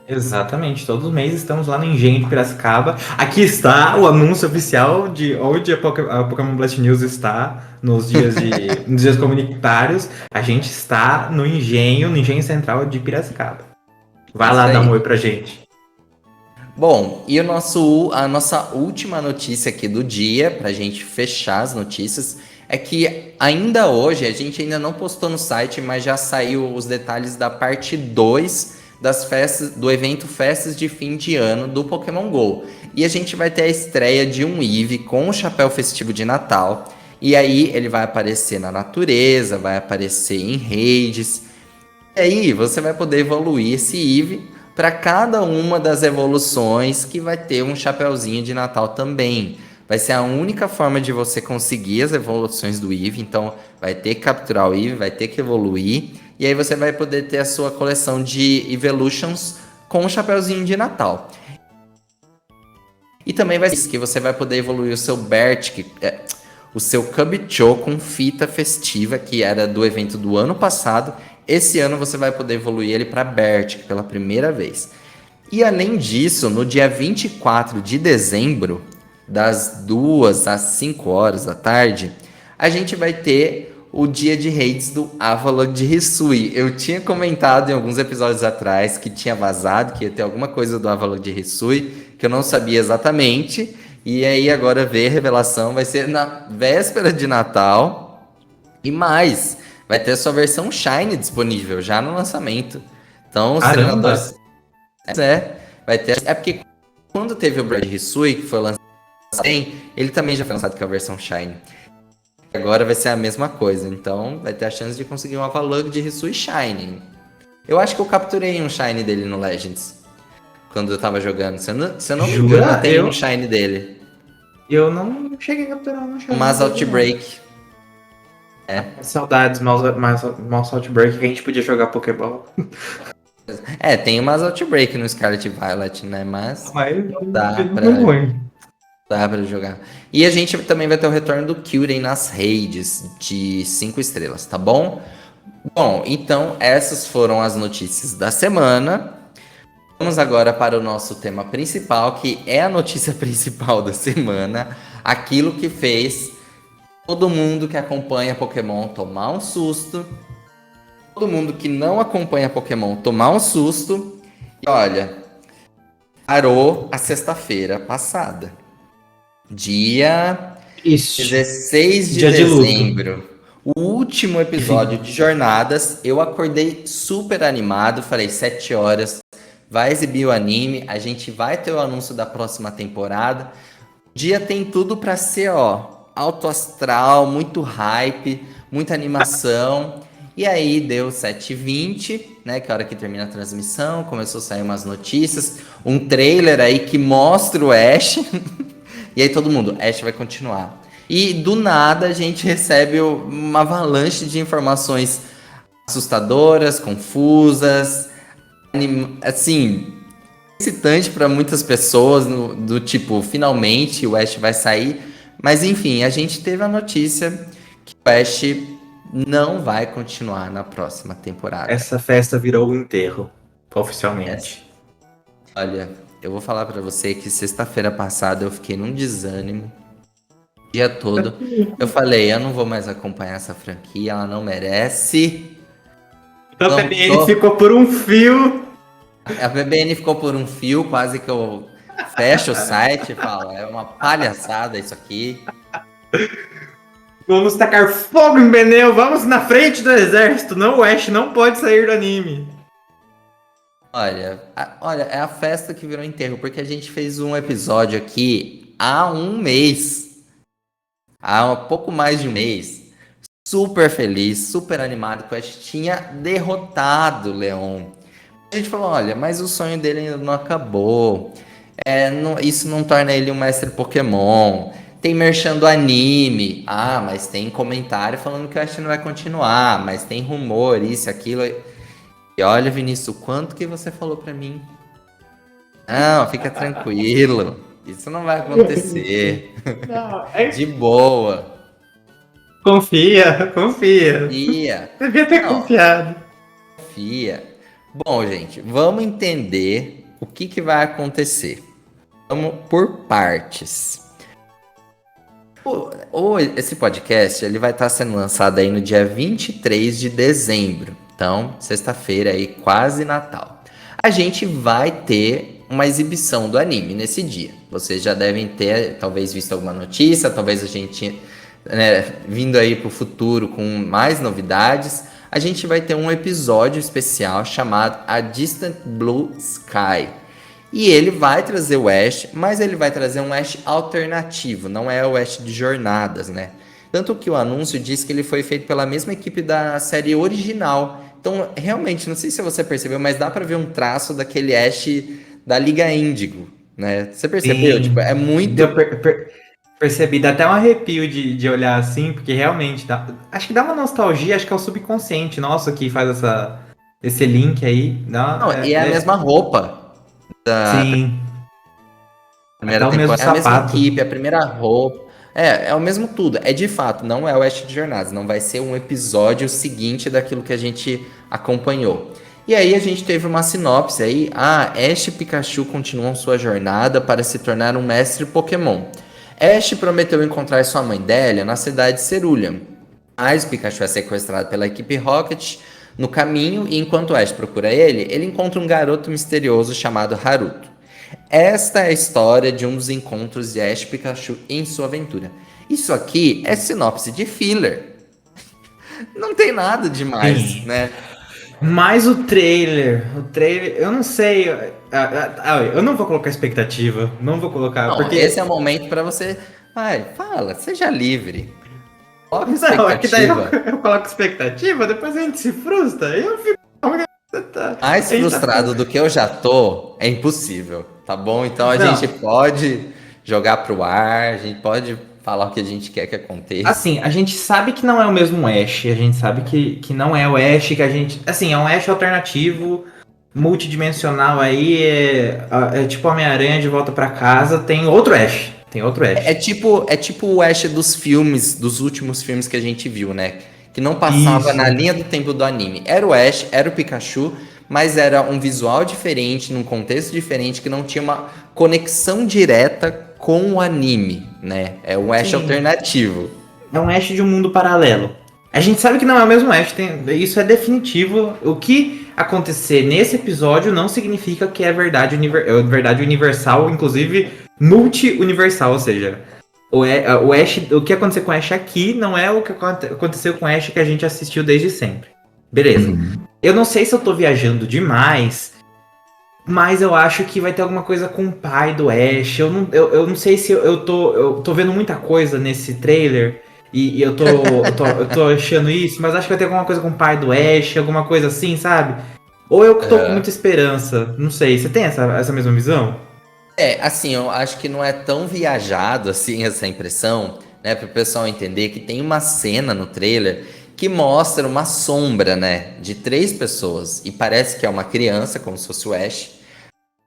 Exatamente, todo mês estamos lá no Engenho de Piracicaba. Aqui está o anúncio oficial de onde a Pokémon Blast News está nos dias comunitários. A gente está no Engenho Central de Piracicaba. Vai Isso lá dar um oi aí. pra gente. Bom, e a nossa última notícia aqui do dia, para a gente fechar as notícias, é que ainda hoje, a gente ainda não postou no site, mas já saiu os detalhes da parte 2 das festas, do evento Festas de Fim de Ano do Pokémon GO. E a gente vai ter a estreia de um Eevee com o chapéu festivo de Natal. E aí ele vai aparecer na natureza, vai aparecer em raids. E aí você vai poder evoluir esse Eevee para cada uma das evoluções que vai ter um chapéuzinho de Natal também. Vai ser a única forma de você conseguir as evoluções do Eevee, então vai ter que capturar o Eevee, vai ter que evoluir, e aí você vai poder ter a sua coleção de Evolutions com o chapéuzinho de Natal. E também vai ser que você vai poder evoluir o seu Bert, o seu Cubbichou com fita festiva, que era do evento do ano passado. Esse ano você vai poder evoluir ele para Bertic pela primeira vez. E além disso, no dia 24 de dezembro, das 2 às 5 horas da tarde, a gente vai ter o dia de raids do Avalon de Hisui. Eu tinha comentado em alguns episódios atrás que tinha vazado, que ia ter alguma coisa do Avalon de Hisui, que eu não sabia exatamente. E aí agora ver a revelação, vai ser na véspera de Natal. E mais, vai ter sua versão Shine disponível já no lançamento. Então os Caramba! treinadores... vai ter... É porque quando teve o Brad Hisui, que foi lançado, ele também já foi lançado com a versão Shine. Agora vai ser a mesma coisa, então vai ter a chance de conseguir um Avalon de Hisui Shine. Eu acho que eu capturei um Shine dele no Legends, quando eu tava jogando. Se eu não me engano, eu tenho um Shine dele. Eu não cheguei a capturar um Shine. Mas Outbreak. Saudades, Mouse Outbreak, que a gente podia jogar Pokéball. Tem umas Outbreak no Scarlet Violet, né? Mas dá pra jogar. E a gente também vai ter o retorno do Kyurem nas raids de 5 estrelas, tá bom? Bom, então essas foram as notícias da semana. Vamos agora para o nosso tema principal, que é a notícia principal da semana. Aquilo que fez todo mundo que acompanha Pokémon tomar um susto. Todo mundo que não acompanha Pokémon tomar um susto. E olha, parou a sexta-feira passada. Dia 16 de dezembro. O último episódio de Jornadas. Eu acordei super animado. Falei, 7 horas. Vai exibir o anime. A gente vai ter o anúncio da próxima temporada. O dia tem tudo pra ser, alto astral, muito hype, muita animação. E aí deu 7h20, né? Que é a hora que termina a transmissão. Começou a sair umas notícias. Um trailer aí que mostra o Ash. E aí todo mundo, Ash vai continuar. E do nada a gente recebe uma avalanche de informações assustadoras, confusas, assim, excitante para muitas pessoas, do tipo, finalmente o Ash vai sair. Mas enfim, a gente teve a notícia que o Ash não vai continuar na próxima temporada. Essa festa virou um enterro, oficialmente. Olha, eu vou falar pra você que sexta-feira passada eu fiquei num desânimo o dia todo. Eu falei, eu não vou mais acompanhar essa franquia, ela não merece. A PBN ficou por um fio. A PBN ficou por um fio, quase que eu fecho o site e falo, é uma palhaçada isso aqui. Vamos tacar fogo em Benel, vamos na frente do exército. Não, o Ash não pode sair do anime. Olha, é a festa que virou enterro, porque a gente fez um episódio aqui há um mês. Há pouco mais de um mês. Super feliz, super animado, que o Ash tinha derrotado o Leon. A gente falou, olha, mas o sonho dele ainda não acabou. Isso não torna ele um mestre Pokémon. Tem merchan do anime. Ah, mas tem comentário falando que o Ash não vai continuar. Mas tem rumor, isso, aquilo. E olha, Vinícius, o quanto que você falou pra mim. Não, fica tranquilo. Isso não vai acontecer. Não, De boa. Confia. Devia ter confiado. Confia. Bom, gente, vamos entender o que vai acontecer. Vamos por partes. Esse podcast ele vai estar sendo lançado aí no dia 23 de dezembro. Então, sexta-feira aí, quase Natal. A gente vai ter uma exibição do anime nesse dia. Vocês já devem ter, talvez, visto alguma notícia, talvez a gente, vindo aí pro futuro com mais novidades. A gente vai ter um episódio especial chamado A Distant Blue Sky. E ele vai trazer o Ash, mas ele vai trazer um Ash alternativo, não é o Ash de Jornadas, né? Tanto que o anúncio diz que ele foi feito pela mesma equipe da série original. Então, realmente, não sei se você percebeu, mas dá pra ver um traço daquele Ash da Liga Índigo, né? Você percebeu? Sim. Tipo, é muito... Percebi, dá até um arrepio de olhar assim, porque realmente acho que dá uma nostalgia, acho que é o subconsciente nosso que faz esse link aí. E é a mesma roupa. Sim. Primeira temporada, é a mesma equipe, a primeira roupa. É o mesmo tudo. É de fato, não é o Ash de Jornadas. Não vai ser um episódio seguinte daquilo que a gente acompanhou. E aí a gente teve uma sinopse aí. Ash e Pikachu continuam sua jornada para se tornar um mestre Pokémon. Ash prometeu encontrar sua mãe Delia na cidade de Cerulean. Mas o Pikachu é sequestrado pela equipe Rocket no caminho e enquanto Ash procura ele, ele encontra um garoto misterioso chamado Haruto. Esta é a história de um dos encontros de Ash e Pikachu em sua aventura. Isso aqui é sinopse de filler. Não tem nada demais, Sim. né? Mas o trailer, eu não sei. Eu não vou colocar expectativa, não vou colocar, Não, porque. esse é o momento pra você. Vai, fala, seja livre. Coloca Não, é que daí expectativa. eu coloco expectativa, depois a gente se frustra, e eu fico. Mais A gente frustrado do que eu já tô, é impossível, tá bom? Então a Não. gente pode jogar pro ar, a gente pode falar o que a gente quer que aconteça. Assim, a gente sabe que não é o mesmo Ash, a gente sabe que não é o Ash que a gente. Assim, é um Ash alternativo, multidimensional aí, é tipo Homem-Aranha de volta pra casa, tem outro Ash. Tem outro Ash. É tipo o Ash dos filmes, dos últimos filmes que a gente viu, né? Que não passava Isso. na linha do tempo do anime. Era o Ash, era o Pikachu, mas era um visual diferente, num contexto diferente, que não tinha uma conexão direta com o anime, né? É um Ash Sim. alternativo. É um Ash de um mundo paralelo. A gente sabe que não é o mesmo Ash, isso é definitivo. O que acontecer nesse episódio não significa que é verdade, verdade universal, inclusive multi-universal, ou seja, o Ash, o que aconteceu com o Ash aqui não é o que aconteceu com o Ash que a gente assistiu desde sempre. Beleza. Eu não sei se eu tô viajando demais, mas eu acho que vai ter alguma coisa com o pai do Ash. Eu não sei se eu tô vendo muita coisa nesse trailer. E eu tô achando isso, mas acho que vai ter alguma coisa com o pai do Ash, alguma coisa assim, sabe? Ou eu que tô com muita esperança, não sei. Você tem essa mesma visão? É, assim, eu acho que não é tão viajado assim essa impressão, né? Para o pessoal entender que tem uma cena no trailer que mostra uma sombra, né? De 3 pessoas. E parece que é uma criança, como se fosse o Ash,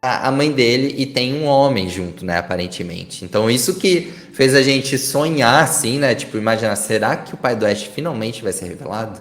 a mãe dele e tem um homem junto, né? Aparentemente. Então isso que fez a gente sonhar, assim, né? Tipo, imaginar, será que o pai do Ash finalmente vai ser revelado?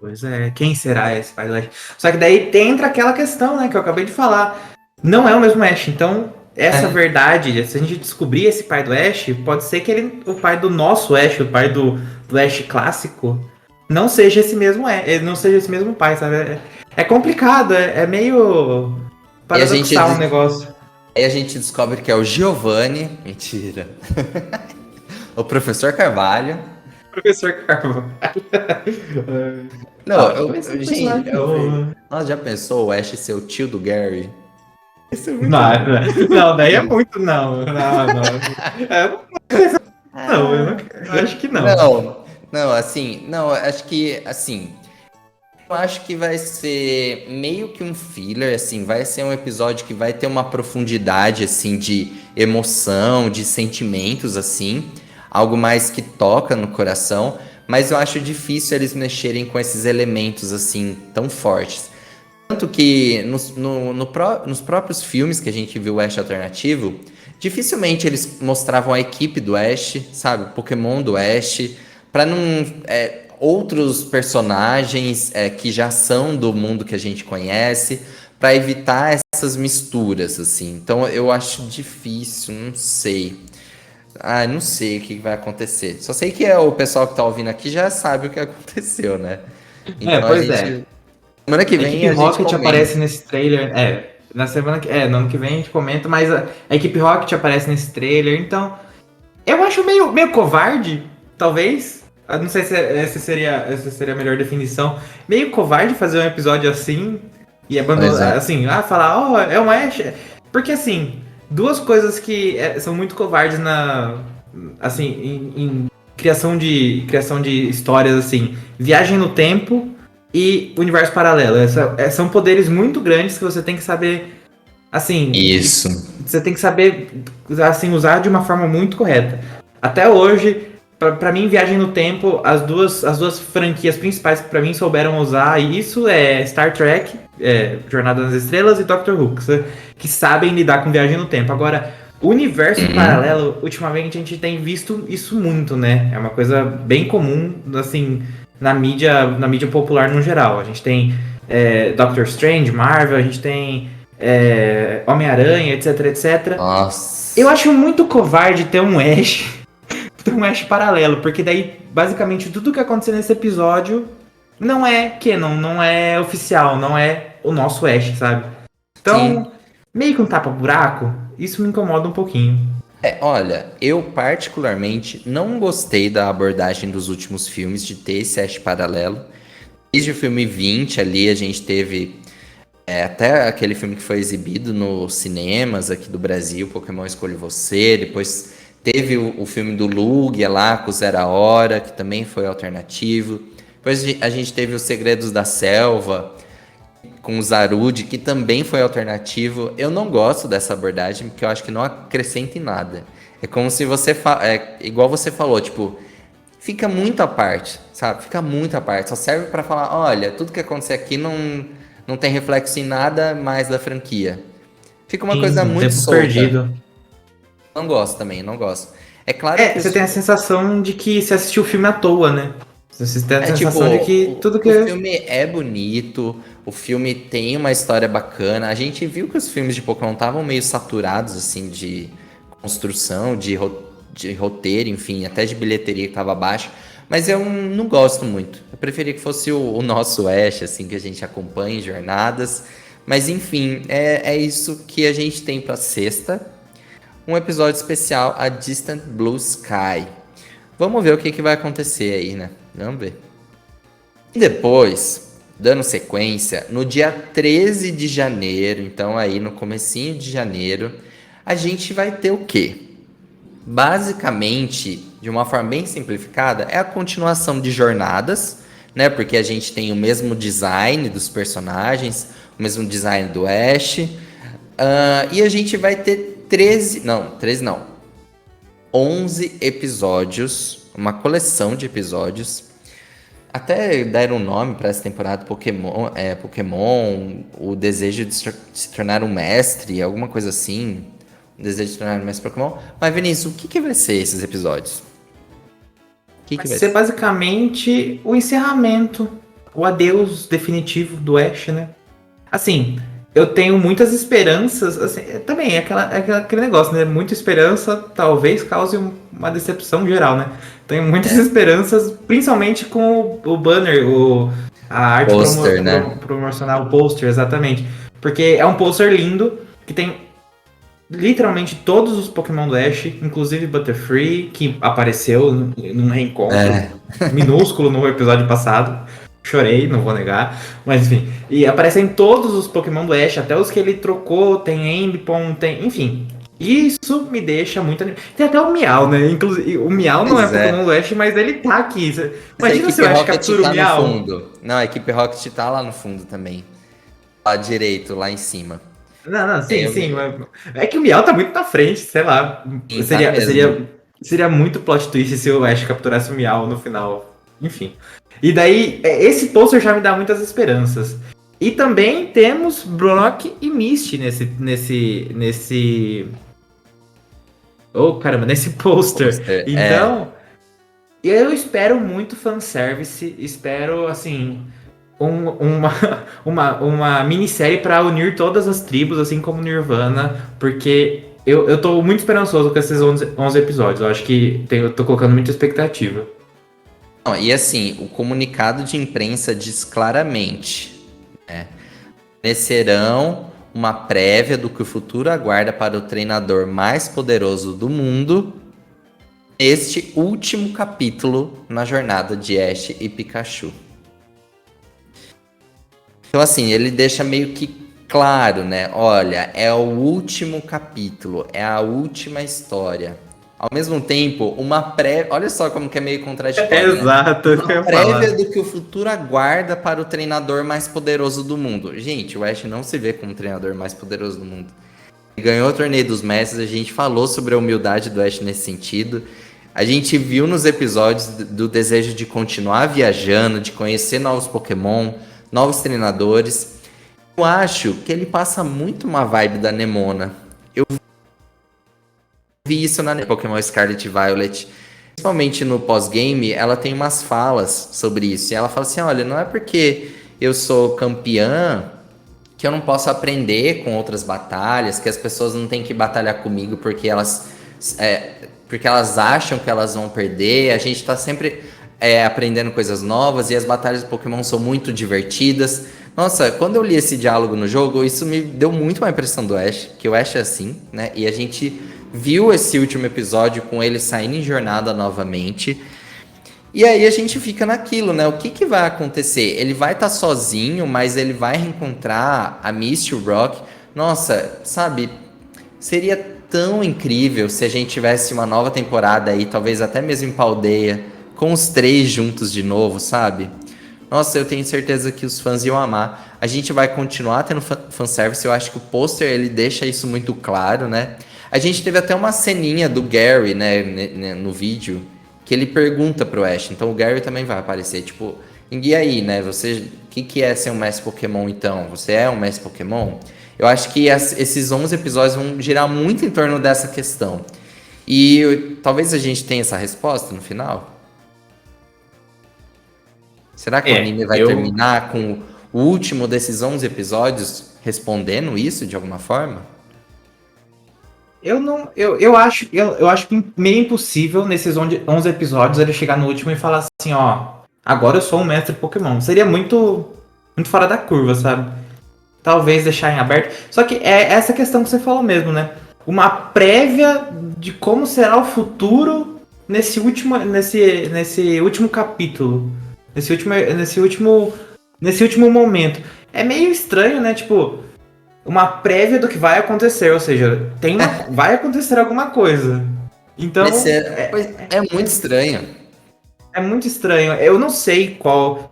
Pois é, quem será esse pai do Ash? Só que daí entra aquela questão, né, que eu acabei de falar. Não é o mesmo Ash, então essa verdade, se a gente descobrir esse pai do Ash, pode ser que o pai do nosso Ash, o pai do Ash clássico, não seja esse mesmo não seja esse mesmo pai, sabe? É complicado, é meio paradoxal o negócio. Aí a gente descobre que é o Giovanni, mentira, o professor Carvalho. Professor Carvalho. Não, gente, nossa, já pensou o Ash ser o tio do Gary? Isso é muito Não, daí é muito não. Eu acho que não. Não, assim, não, acho que, assim, eu acho que vai ser meio que um filler, assim, vai ser um episódio que vai ter uma profundidade, assim, de emoção, de sentimentos, assim, algo mais que toca no coração, mas eu acho difícil eles mexerem com esses elementos, assim, tão fortes. Tanto que nos próprios filmes que a gente viu o Ash alternativo, dificilmente eles mostravam a equipe do Ash, sabe? O Pokémon do Ash, para não... outros personagens que já são do mundo que a gente conhece, para evitar essas misturas, assim. Então eu acho difícil, não sei. Não sei o que vai acontecer. Só sei que o pessoal que tá ouvindo aqui já sabe o que aconteceu, né? Então pois é. Semana que A vem equipe a gente Rocket comenta. aparece nesse trailer. No ano que vem a gente comenta, mas a equipe Rocket aparece nesse trailer, então. Eu acho meio covarde, talvez. Eu não sei se essa seria a melhor definição. Meio covarde fazer um episódio assim e abandonar, assim, falar, é um Ash. Porque assim, duas coisas que são muito covardes em criação de histórias assim, viagem no tempo e universo paralelo. São poderes muito grandes que você tem que saber, assim... Isso. Você tem que saber, assim, usar de uma forma muito correta. Até hoje, pra mim, Viagem no Tempo, as duas franquias principais que pra mim souberam usar isso é Star Trek, Jornada nas Estrelas e Doctor Who, que sabem lidar com Viagem no Tempo. Agora, universo paralelo, ultimamente a gente tem visto isso muito, né? É uma coisa bem comum, assim... na mídia popular no geral. A gente tem Doctor Strange, Marvel, a gente tem Homem-Aranha, etc, etc. Nossa. Eu acho muito covarde ter um Ash ter um Ash paralelo, porque daí, basicamente, tudo que acontecer nesse episódio não é canon, não é oficial, não é o nosso Ash, sabe? Sim. Então, meio que um tapa-buraco, isso me incomoda um pouquinho. Olha, eu particularmente não gostei da abordagem dos últimos filmes de ter esse Ash paralelo. Desde o filme 20 ali, a gente teve até aquele filme que foi exibido nos cinemas aqui do Brasil, Pokémon Escolhe Você. Depois teve o filme do Lugia lá, com o Zero Hora, que também foi alternativo. Depois a gente teve Os Segredos da Selva, com o Zarude, que também foi alternativo. Eu não gosto dessa abordagem, porque eu acho que não acrescenta em nada. É como se você... igual você falou, tipo... Fica muito à parte, sabe? Fica muito à parte. Só serve pra falar, olha, tudo que acontecer aqui não tem reflexo em nada mais da franquia. Fica uma coisa Sim, muito tempo solta. perdido. Não gosto também, não gosto. É claro que Você tem a sensação de que você assistiu o filme à toa, né? Você tem a sensação de que tudo que... o filme é bonito, o filme tem uma história bacana. A gente viu que os filmes de Pokémon estavam meio saturados, assim, de construção, de roteiro, enfim, até de bilheteria que tava baixo. Mas eu não gosto muito. Eu preferia que fosse o nosso Ash, assim, que a gente acompanha em jornadas. Mas enfim, é isso que a gente tem pra sexta. Um episódio especial, A Distant Blue Sky. Vamos ver o que vai acontecer aí, né? Vamos ver. E depois, dando sequência, no dia 13 de janeiro, então aí no comecinho de janeiro, a gente vai ter o quê? Basicamente, de uma forma bem simplificada, é a continuação de jornadas, né? Porque a gente tem o mesmo design dos personagens, o mesmo design do Ash. E a gente vai ter 11 episódios, uma coleção de episódios. Até deram um nome para essa temporada Pokémon, o desejo de se tornar um mestre, alguma coisa assim. Desejo de tornar mais Pokémon. Mas, Vinícius, o que vai ser esses episódios? Vai ser basicamente o encerramento, o adeus definitivo do Ash, né? Assim, eu tenho muitas esperanças, assim, também é aquele negócio, né? Muita esperança talvez cause uma decepção geral, né? Tenho muitas esperanças, principalmente com o banner, a arte Poster, né? promocional, o pôster, exatamente. Porque é um pôster lindo, que tem literalmente todos os Pokémon do Ash, inclusive Butterfree, que apareceu num reencontro minúsculo no episódio passado. Chorei, não vou negar, mas enfim. E aparecem todos os Pokémon do Ash, até os que ele trocou, tem Ambipom, enfim. Isso me deixa muito animado. Tem até o Miau, né? Inclusive, o Miau não é Pokémon do Ash, mas ele tá aqui. Imagina se o Ash captura o Miau. No fundo. Não, a equipe Rocket tá lá no fundo também. Lá direito, lá em cima. Não, sim. É que o Miau tá muito na frente, sei lá. Seria muito plot twist se o Ash capturasse o Miau no final. Enfim. E daí, esse pôster já me dá muitas esperanças. E também temos Brock e Misty nesse... Oh, caramba, nesse pôster. Então, eu espero muito fanservice. Espero, assim... uma minissérie para unir todas as tribos, assim como Nirvana, porque eu tô muito esperançoso com esses 11 episódios. Eu acho que eu tô colocando muita expectativa. E assim, o comunicado de imprensa diz claramente, né? Fornecerão uma prévia do que o futuro aguarda para o treinador mais poderoso do mundo neste último capítulo na jornada de Ash e Pikachu. Então, assim, ele deixa meio que claro, né? Olha, é o último capítulo, é a última história. Ao mesmo tempo, uma prévia... Olha só como que é meio contraditório, Exato, né? Uma prévia do que o futuro aguarda para o treinador mais poderoso do mundo. Gente, o Ash não se vê como o treinador mais poderoso do mundo. Ele ganhou o Torneio dos Mestres, a gente falou sobre a humildade do Ash nesse sentido. A gente viu nos episódios do desejo de continuar viajando, de conhecer novos Pokémon, novos treinadores. Eu acho que ele passa muito uma vibe da Nemona. Eu vi isso na Pokémon Scarlet e Violet. Principalmente no pós-game, ela tem umas falas sobre isso. E ela fala assim, olha, não é porque eu sou campeã que eu não posso aprender com outras batalhas, que as pessoas não têm que batalhar comigo porque elas porque elas acham que elas vão perder. A gente tá sempre aprendendo coisas novas e as batalhas do Pokémon são muito divertidas. Nossa, quando eu li esse diálogo no jogo, isso me deu muito uma impressão do Ash, que o Ash é assim, né? E a gente viu esse último episódio com ele saindo em jornada novamente. E aí a gente fica naquilo, né? O que vai acontecer? Ele vai estar sozinho, mas ele vai reencontrar a Misty e o Brock. Nossa, sabe? Seria tão incrível se a gente tivesse uma nova temporada aí, talvez até mesmo em Paldea, com os 3 juntos de novo, sabe? Nossa, eu tenho certeza que os fãs iam amar. A gente vai continuar tendo fanservice, eu acho que o pôster ele deixa isso muito claro, né? A gente teve até uma ceninha do Gary, né, no vídeo, que ele pergunta pro Ash, então o Gary também vai aparecer, tipo, e aí, né, você, o que é ser um mestre Pokémon então? Você é um mestre Pokémon? Eu acho que esses 11 episódios vão girar muito em torno dessa questão. E talvez a gente tenha essa resposta no final? Será que o anime vai terminar com o último desses 11 episódios respondendo isso de alguma forma? Eu acho meio impossível nesses 11 episódios ele chegar no último e falar assim, ó, agora eu sou um mestre Pokémon. Seria muito fora da curva, sabe? Talvez deixar em aberto. Só que é essa questão que você falou mesmo, né? Uma prévia de como será o futuro nesse último capítulo. Nesse último momento. É meio estranho, né? Tipo, uma prévia do que vai acontecer, ou seja, vai acontecer alguma coisa. Então. É muito estranho. É muito estranho. Eu não sei qual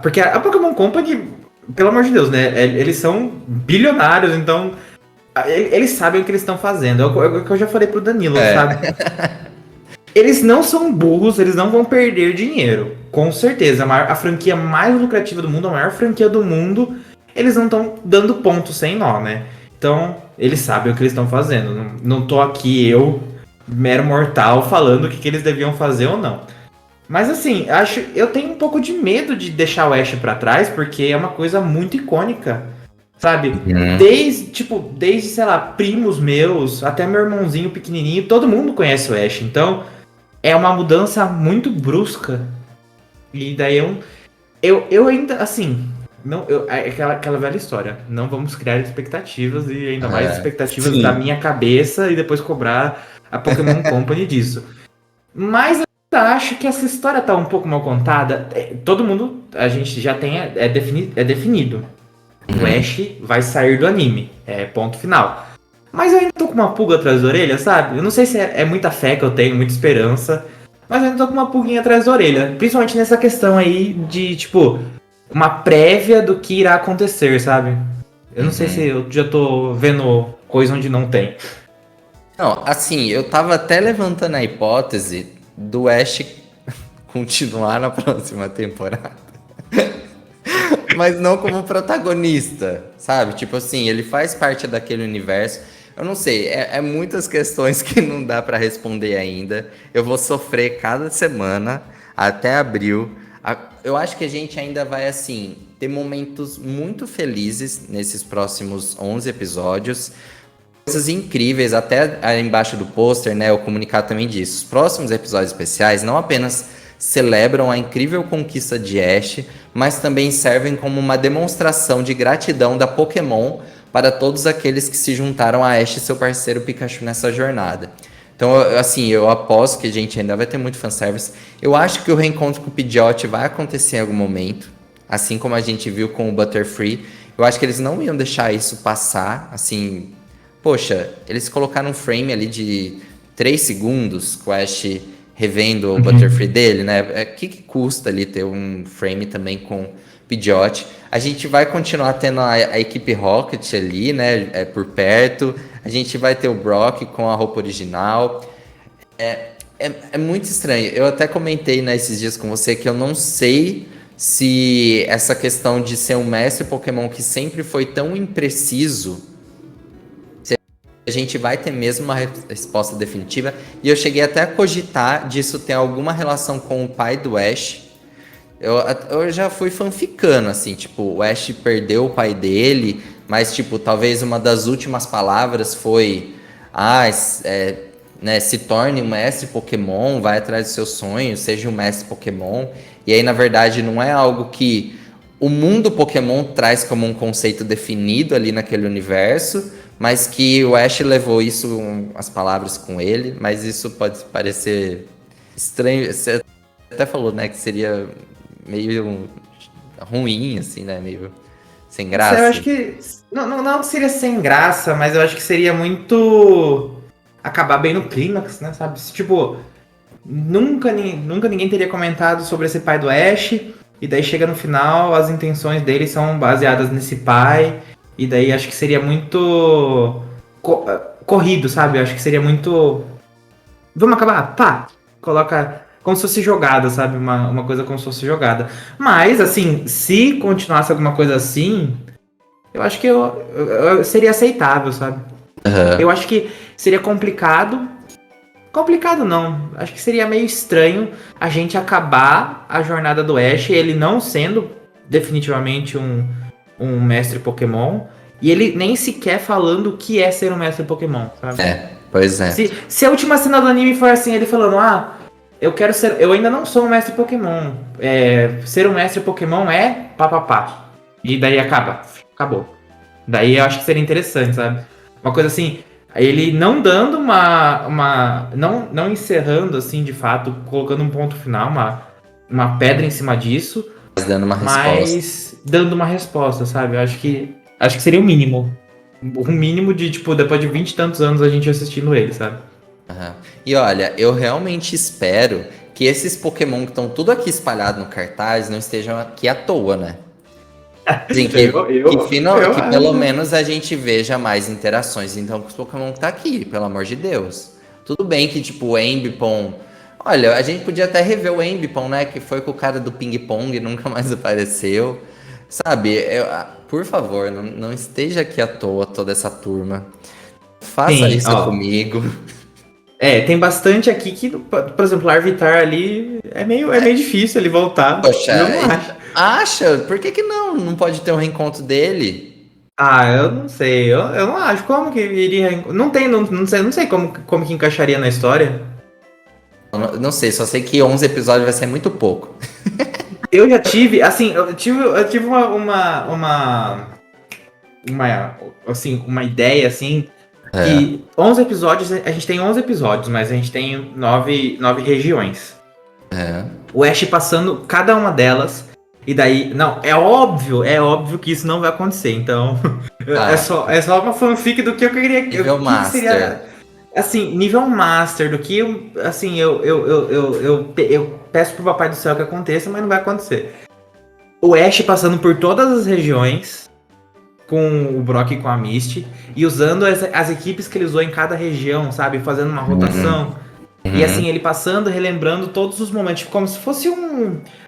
porque a Pokémon Company, pelo amor de Deus, né? Eles são bilionários, então. Eles sabem o que eles estão fazendo. É o que eu já falei pro Danilo, sabe? Eles não são burros, eles não vão perder dinheiro. Com certeza. A franquia mais lucrativa do mundo, a maior franquia do mundo, eles não estão dando ponto sem nó, né? Então, eles sabem o que eles estão fazendo. Não tô aqui, eu, mero mortal, falando o que eles deviam fazer ou não. Mas assim, eu tenho um pouco de medo de deixar o Ash pra trás, porque é uma coisa muito icônica. Sabe? Desde, sei lá, primos meus, até meu irmãozinho pequenininho, todo mundo conhece o Ash. Então, é uma mudança muito brusca. E daí eu ainda, assim, aquela velha história. Não vamos criar expectativas e ainda mais expectativas da minha cabeça e depois cobrar a Pokémon Company disso. Mas eu ainda acho que essa história tá um pouco mal contada. Todo mundo, a gente já tem, é definido. O Ash vai sair do anime. Ponto final. Mas eu ainda tô com uma pulga atrás da orelha, sabe? Eu não sei se é muita fé que eu tenho, muita esperança. Mas eu ainda tô com uma pulguinha atrás da orelha. Principalmente nessa questão aí de, tipo, uma prévia do que irá acontecer, sabe? Eu não sei se eu já tô vendo coisa onde não tem. Não, assim, eu tava até levantando a hipótese do Ash continuar na próxima temporada. Mas não como protagonista, sabe? Tipo assim, ele faz parte daquele universo. Eu não sei, é muitas questões que não dá pra responder ainda. Eu vou sofrer cada semana até abril. Eu acho que a gente ainda vai, assim, ter momentos muito felizes nesses próximos 11 episódios. Coisas incríveis, até aí embaixo do pôster, né? O comunicado também diz. Os próximos episódios especiais não apenas celebram a incrível conquista de Ash, mas também servem como uma demonstração de gratidão da Pokémon para todos aqueles que se juntaram a Ash e seu parceiro Pikachu nessa jornada. Então, assim, eu aposto que a gente ainda vai ter muito fanservice. Eu acho que o reencontro com o Pidgeot vai acontecer em algum momento, assim como a gente viu com o Butterfree. Eu acho que eles não iam deixar isso passar, assim. Poxa, eles colocaram um frame ali de 3 segundos com o Ash revendo o Butterfree dele, né? O que custa ali ter um frame também com Pidgeot? A gente vai continuar tendo a equipe Rocket ali, né? Por perto. A gente vai ter o Brock com a roupa original. É muito estranho. Eu até comentei nesses dias com você que eu não sei se essa questão de ser um mestre Pokémon que sempre foi tão impreciso, a gente vai ter mesmo uma resposta definitiva. E eu cheguei até a cogitar disso ter alguma relação com o pai do Ash. Eu já fui fanficando, assim, tipo, o Ash perdeu o pai dele, mas, tipo, talvez uma das últimas palavras foi né, se torne um mestre Pokémon, vai atrás dos seus sonhos, seja um mestre Pokémon. E aí, na verdade, não é algo que o mundo Pokémon traz como um conceito definido ali naquele universo, mas que o Ash levou isso, as palavras com ele, mas isso pode parecer estranho. Você até falou, né, que seria meio ruim, assim, né, meio sem graça. Eu acho que não seria sem graça, mas eu acho que seria muito acabar bem no clímax, né, sabe? Tipo, nunca ninguém teria comentado sobre esse pai do Ash, e daí chega no final, as intenções dele são baseadas nesse pai, e daí acho que seria muito corrido, sabe? Eu acho que seria muito... Vamos acabar? Pá! Coloca como se fosse jogada, sabe? Uma coisa como se fosse jogada. Mas, assim, se continuasse alguma coisa assim, eu acho que eu seria aceitável, sabe? Eu acho que seria complicado. Complicado não. Acho que seria meio estranho a gente acabar a jornada do Ash, ele não sendo definitivamente um mestre Pokémon, e ele nem sequer falando o que é ser um mestre Pokémon, sabe? Pois é. Se a última cena do anime for assim, ele falando, eu ainda não sou um mestre Pokémon. Ser um mestre Pokémon é papapá. E daí acabou. Daí eu acho que seria interessante, sabe? Uma coisa assim, ele não dando não encerrando, assim, de fato, colocando um ponto final, uma pedra em cima disso. Mas dando uma resposta. Mas dando uma resposta, sabe? Eu acho que seria o mínimo. O mínimo de, tipo, depois de 20 e tantos anos a gente assistindo ele, sabe? E olha, eu realmente espero que esses Pokémon que estão tudo aqui espalhado no cartaz não estejam aqui à toa, né? Assim, que pelo menos a gente veja mais interações então com os Pokémon que tá aqui, pelo amor de Deus. Tudo bem que, tipo, o Ambipom... Olha, a gente podia até rever o Ambipom, né? Que foi com o cara do ping-pong e nunca mais apareceu. Sabe, por favor, não esteja aqui à toa toda essa turma. Faça isso comigo. Tem bastante aqui que, por exemplo, o Larvitar ali é meio difícil ele voltar. Poxa, eu não acho. Acha? Por que não? Não pode ter um reencontro dele? Eu não sei. Eu não acho. Como que iria... Não sei como que encaixaria na história. Não sei, só sei que 11 episódios vai ser muito pouco. Eu já tive, assim, eu tive uma ideia, assim, que 11 episódios, a gente tem 11 episódios, mas a gente tem 9 regiões. O Ash passando cada uma delas, e daí, não, é óbvio que isso não vai acontecer, então, é só uma fanfic do que eu queria, nível master. Seria, assim, nível master, do que, assim, eu peço pro Papai do Céu que aconteça, mas não vai acontecer. O Ash passando por todas as regiões, com o Brock e com a Misty, e usando as equipes que ele usou em cada região, sabe? Fazendo uma rotação. E assim, ele passando, relembrando todos os momentos, como se fosse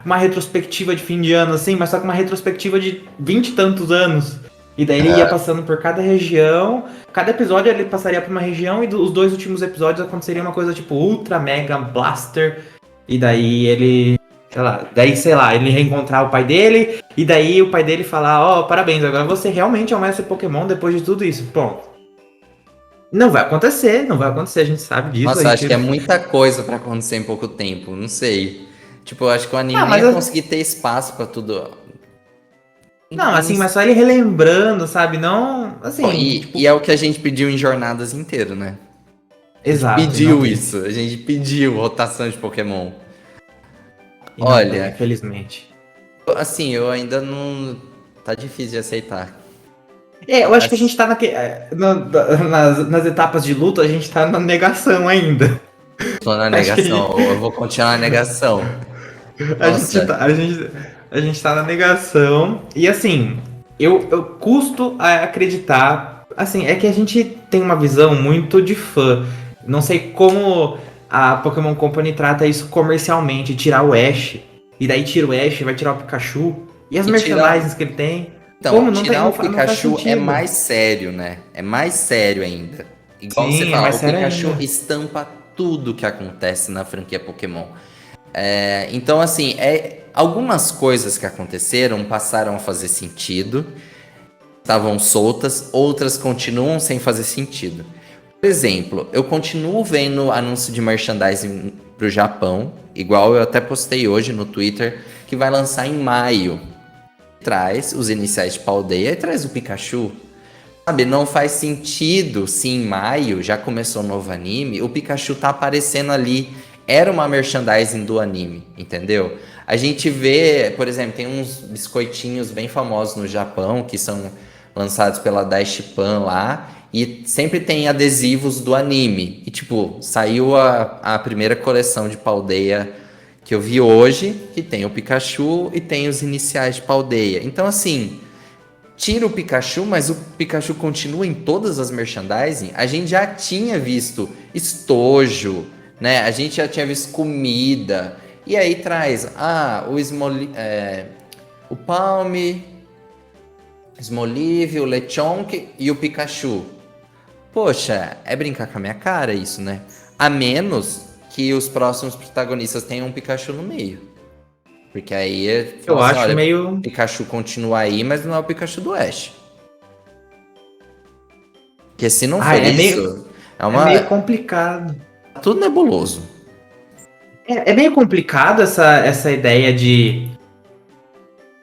uma retrospectiva de fim de ano, assim, mas só que uma retrospectiva de 20 e tantos anos. E daí ele ia passando por cada região, cada episódio ele passaria por uma região, e os 2 últimos episódios aconteceria uma coisa tipo Ultra Mega Blaster, e daí ele... sei lá, ele reencontrar o pai dele, e daí o pai dele falar, parabéns, agora você realmente é um mestre Pokémon depois de tudo isso. Pronto. Não vai acontecer, a gente sabe disso. Nossa, acho que é muita coisa pra acontecer em pouco tempo, não sei. Tipo, eu acho que o anime nem ia conseguir ter espaço pra tudo. Não, assim, mas só ele relembrando, sabe? Não, assim... E é o que a gente pediu em Jornadas inteiro, né? Exato. A gente pediu isso, a gente pediu rotação de Pokémon. Olha, infelizmente. Assim, eu ainda não... Tá difícil de aceitar. Eu acho que a gente tá nas etapas de luta, a gente tá na negação ainda. Tô na negação, eu vou continuar na negação. A gente tá na negação. E assim, eu custo a acreditar. Assim, é que a gente tem uma visão muito de fã. Não sei como a Pokémon Company trata isso comercialmente, tirar o Ash. E daí tira o Ash, vai tirar o Pikachu. E as merchandisings que ele tem. Então, tirar o Pikachu é mais sério, né? É mais sério ainda. Igual você fala, o Pikachu estampa tudo que acontece na franquia Pokémon. Então, assim, algumas coisas que aconteceram passaram a fazer sentido. Estavam soltas, outras continuam sem fazer sentido. Por exemplo, eu continuo vendo anúncio de merchandising pro Japão, igual eu até postei hoje no Twitter, que vai lançar em maio. Traz os iniciais de Paldea e traz o Pikachu. Sabe, não faz sentido se em maio já começou o novo anime, o Pikachu tá aparecendo ali. Era uma merchandising do anime, entendeu? A gente vê, por exemplo, tem uns biscoitinhos bem famosos no Japão, que são lançados pela Daishipan lá, e sempre tem adesivos do anime. E tipo, saiu a primeira coleção de Paldea que eu vi hoje, que tem o Pikachu e tem os iniciais de Paldea. Então assim, tira o Pikachu, mas o Pikachu continua em todas as merchandising. A gente já tinha visto estojo, né? A gente já tinha visto comida. E aí traz, o Palme, Smoliv, o Lechonk e o Pikachu. Poxa, é brincar com a minha cara isso, né? A menos que os próximos protagonistas tenham um Pikachu no meio. Porque aí eu acho olha, meio. O Pikachu continua aí, mas não é o Pikachu do Ash. Porque se não for isso. É meio complicado. Tudo nebuloso. É meio complicado essa ideia de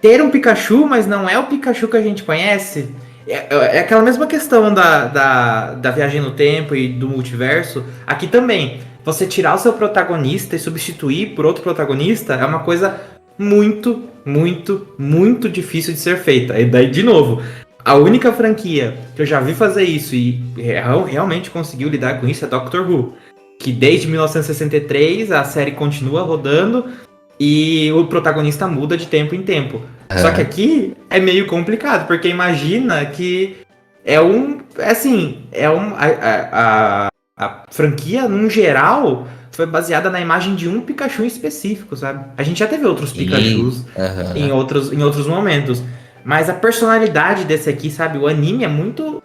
ter um Pikachu, mas não é o Pikachu que a gente conhece. É aquela mesma questão da viagem no tempo e do multiverso. Aqui também. Você tirar o seu protagonista e substituir por outro protagonista é uma coisa muito, muito, muito difícil de ser feita. E daí, de novo, a única franquia que eu já vi fazer isso e realmente conseguiu lidar com isso é Doctor Who. Que desde 1963 a série continua rodando e o protagonista muda de tempo em tempo. Só que aqui é meio complicado, porque imagina que a franquia, num geral, foi baseada na imagem de um Pikachu em específico, sabe? A gente já teve outros Pikachus em outros momentos. Mas a personalidade desse aqui, sabe? O anime é muito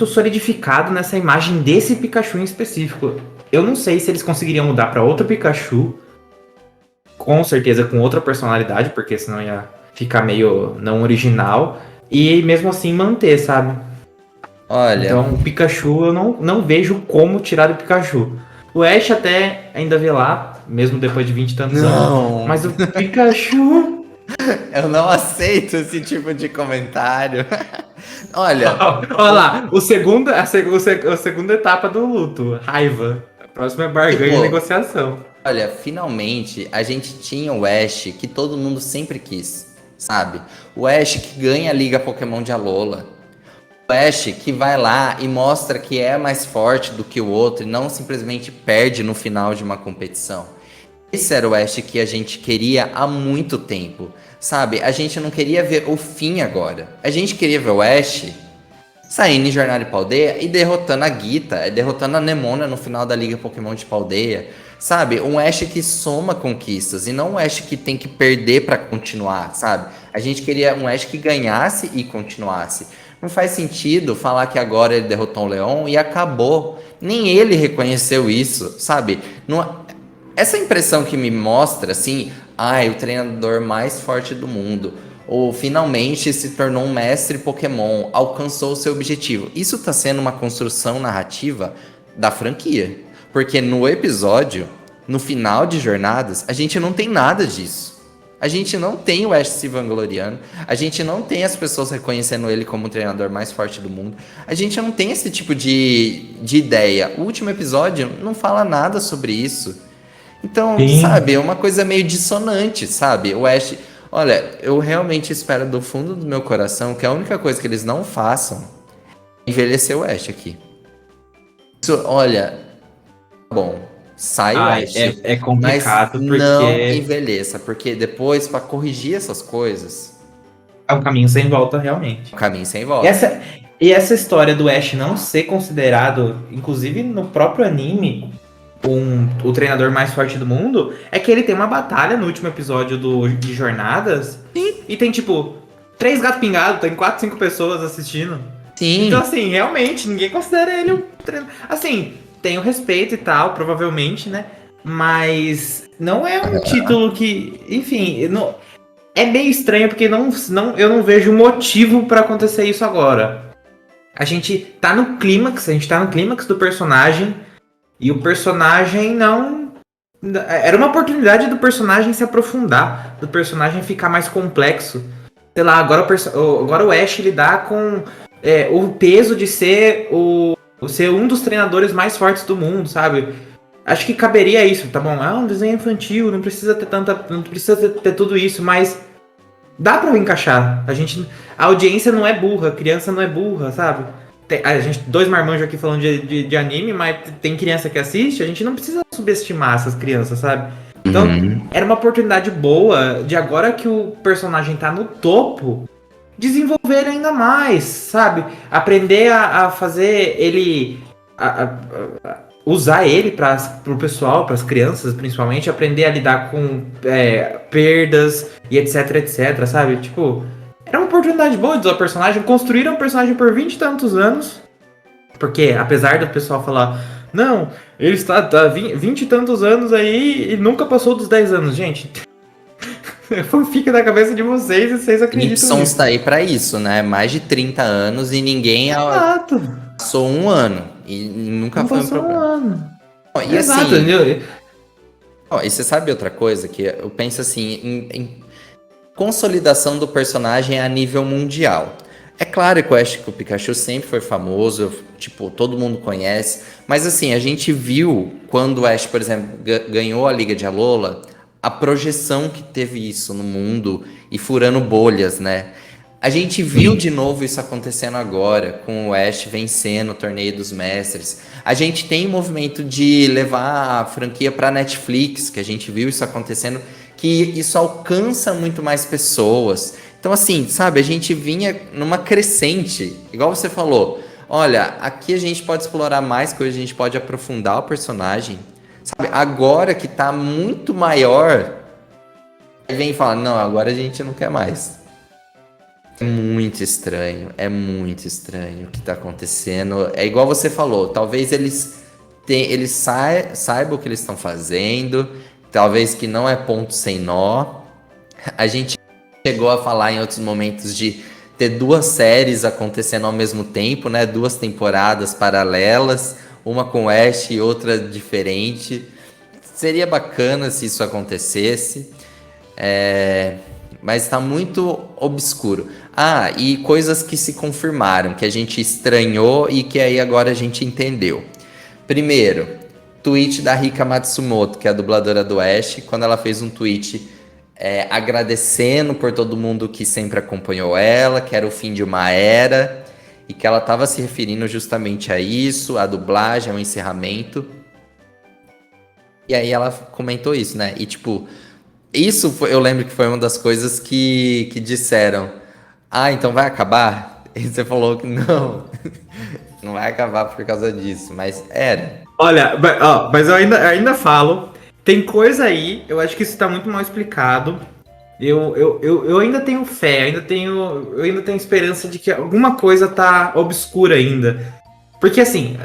solidificado nessa imagem desse Pikachu em específico. Eu não sei se eles conseguiriam mudar para outro Pikachu, com certeza com outra personalidade, porque senão ia ficar meio não original, e mesmo assim manter, sabe? Olha. Então, o Pikachu, eu não vejo como tirar do Pikachu. O Ash até ainda vê lá, mesmo depois de 20 e tantos anos. Mas o Pikachu... Eu não aceito esse tipo de comentário. Olha... Olha lá, a segunda etapa do luto, raiva. A próxima é barganha e negociação. Olha, finalmente, a gente tinha o Ash que todo mundo sempre quis, sabe? O Ash que ganha a Liga Pokémon de Alola. O Ash que vai lá e mostra que é mais forte do que o outro e não simplesmente perde no final de uma competição. Esse era o Ash que a gente queria há muito tempo, sabe? A gente não queria ver o fim agora. A gente queria ver o Ash saindo em Jornada de Paldea e derrotando a Gita, derrotando a Nemona no final da Liga Pokémon de Paldea. Sabe? Um Ash que soma conquistas e não um Ash que tem que perder pra continuar, sabe? A gente queria um Ash que ganhasse e continuasse. Não faz sentido falar que agora ele derrotou o Leon e acabou. Nem ele reconheceu isso, sabe? Não... Essa impressão que me mostra, assim, o treinador mais forte do mundo, ou finalmente se tornou um mestre Pokémon, alcançou o seu objetivo. Isso tá sendo uma construção narrativa da franquia. Porque no episódio, no final de Jornadas, a gente não tem nada disso. A gente não tem o Ash se vangloriando. A gente não tem as pessoas reconhecendo ele como o treinador mais forte do mundo. A gente não tem esse tipo de ideia. O último episódio não fala nada sobre isso. Então, sabe, é uma coisa meio dissonante, sabe? O Ash... Olha, eu realmente espero do fundo do meu coração que a única coisa que eles não façam é envelhecer o Ash aqui. Isso, olha... Bom, sai o Ash, é complicado, mas porque... não envelheça, porque depois, para corrigir essas coisas... É um caminho sem volta, realmente. Um caminho sem volta. E essa história do Ash não ser considerado, inclusive no próprio anime, o treinador mais forte do mundo, é que ele tem uma batalha no último episódio de Jornadas, e tem, tipo, 3 gatos pingados, tem 4, 5 pessoas assistindo. Sim. Então, assim, realmente, ninguém considera ele um treinador... Assim... Tem o respeito e tal, provavelmente, né? Mas não é um título que... Enfim, não, é meio estranho porque eu não vejo motivo pra acontecer isso agora. a gente tá no clímax, do personagem, e o personagem não... Era uma oportunidade do personagem se aprofundar, do personagem ficar mais complexo. Sei lá, agora o Ash lidar com o peso de ser ser um dos treinadores mais fortes do mundo, sabe? Acho que caberia isso, tá bom? É um desenho infantil, não precisa ter tudo isso, mas dá pra encaixar. A audiência não é burra, a criança não é burra, sabe? A gente, dois marmanjos aqui falando de anime, mas tem criança que assiste, a gente não precisa subestimar essas crianças, sabe? Então, era uma oportunidade boa de agora que o personagem tá no topo, desenvolver ele ainda mais, sabe? Aprender a fazer ele... usar ele pro pessoal, pras crianças principalmente, aprender a lidar com perdas e etc, sabe? Tipo, era uma oportunidade boa de usar o personagem, construíram um personagem por 20 e tantos anos, porque apesar do pessoal falar, não, ele está 20 e tantos anos aí e nunca passou dos 10 anos, gente. Fica na cabeça de vocês e vocês acreditam nisso. Simpsons tá aí pra isso, né? Mais de 30 anos e ninguém passou um ano. E nunca foi um problema. Um ano. E exato, assim, e você sabe outra coisa? Que eu penso assim, em consolidação do personagem a nível mundial. É claro que eu acho que o Pikachu sempre foi famoso, tipo, todo mundo conhece. Mas assim, a gente viu quando o Ash, por exemplo, ganhou a Liga de Alola, a projeção que teve isso no mundo e furando bolhas, né? A gente viu de novo isso acontecendo agora, com o Ash vencendo o Torneio dos Mestres. A gente tem o movimento de levar a franquia para Netflix, que a gente viu isso acontecendo, que isso alcança muito mais pessoas. Então, assim, sabe, a gente vinha numa crescente, igual você falou. Olha, aqui a gente pode explorar mais coisas, a gente pode aprofundar o personagem. Sabe, agora que tá muito maior, aí vem e fala, não, agora a gente não quer mais. É muito estranho o que tá acontecendo. É igual você falou, talvez eles saibam o que eles estão fazendo, talvez que não é ponto sem nó. A gente chegou a falar em outros momentos de ter 2 séries acontecendo ao mesmo tempo, né? 2 temporadas paralelas, uma com Ash e outra diferente. Seria bacana se isso acontecesse. Mas está muito obscuro. E coisas que se confirmaram, que a gente estranhou e que aí agora a gente entendeu. Primeiro, tweet da Rika Matsumoto, que é a dubladora do Ash, quando ela fez um tweet agradecendo por todo mundo que sempre acompanhou ela, que era o fim de uma era, e que ela estava se referindo justamente a isso, a dublagem, ao encerramento. E aí ela comentou isso, né? E tipo... Isso eu lembro que foi uma das coisas que disseram. Então vai acabar? E você falou que não. Não vai acabar por causa disso, mas era. Olha, mas eu ainda falo. Tem coisa aí, eu acho que isso tá muito mal explicado. Eu ainda tenho fé, eu ainda tenho esperança de que alguma coisa tá obscura ainda. Porque assim,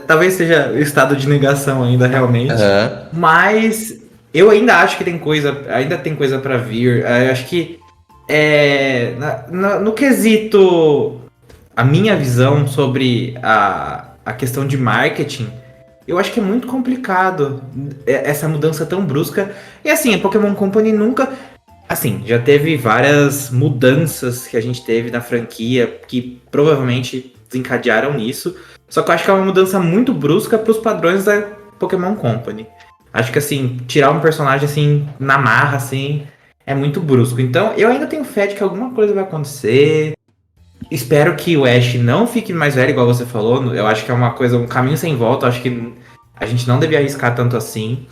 talvez seja o estado de negação ainda realmente. Mas... eu ainda acho que ainda tem coisa pra vir. Eu acho que no quesito, a minha visão sobre a questão de marketing, eu acho que é muito complicado essa mudança tão brusca. E assim, a Pokémon Company nunca... Assim, já teve várias mudanças que a gente teve na franquia que provavelmente desencadearam nisso. Só que eu acho que é uma mudança muito brusca pros padrões da Pokémon Company. Acho que, assim, tirar um personagem, assim, na marra, assim, é muito brusco. Então, eu ainda tenho fé de que alguma coisa vai acontecer. Espero que o Ash não fique mais velho, igual você falou. Eu acho que é uma coisa, um caminho sem volta. Eu acho que a gente não devia arriscar tanto assim.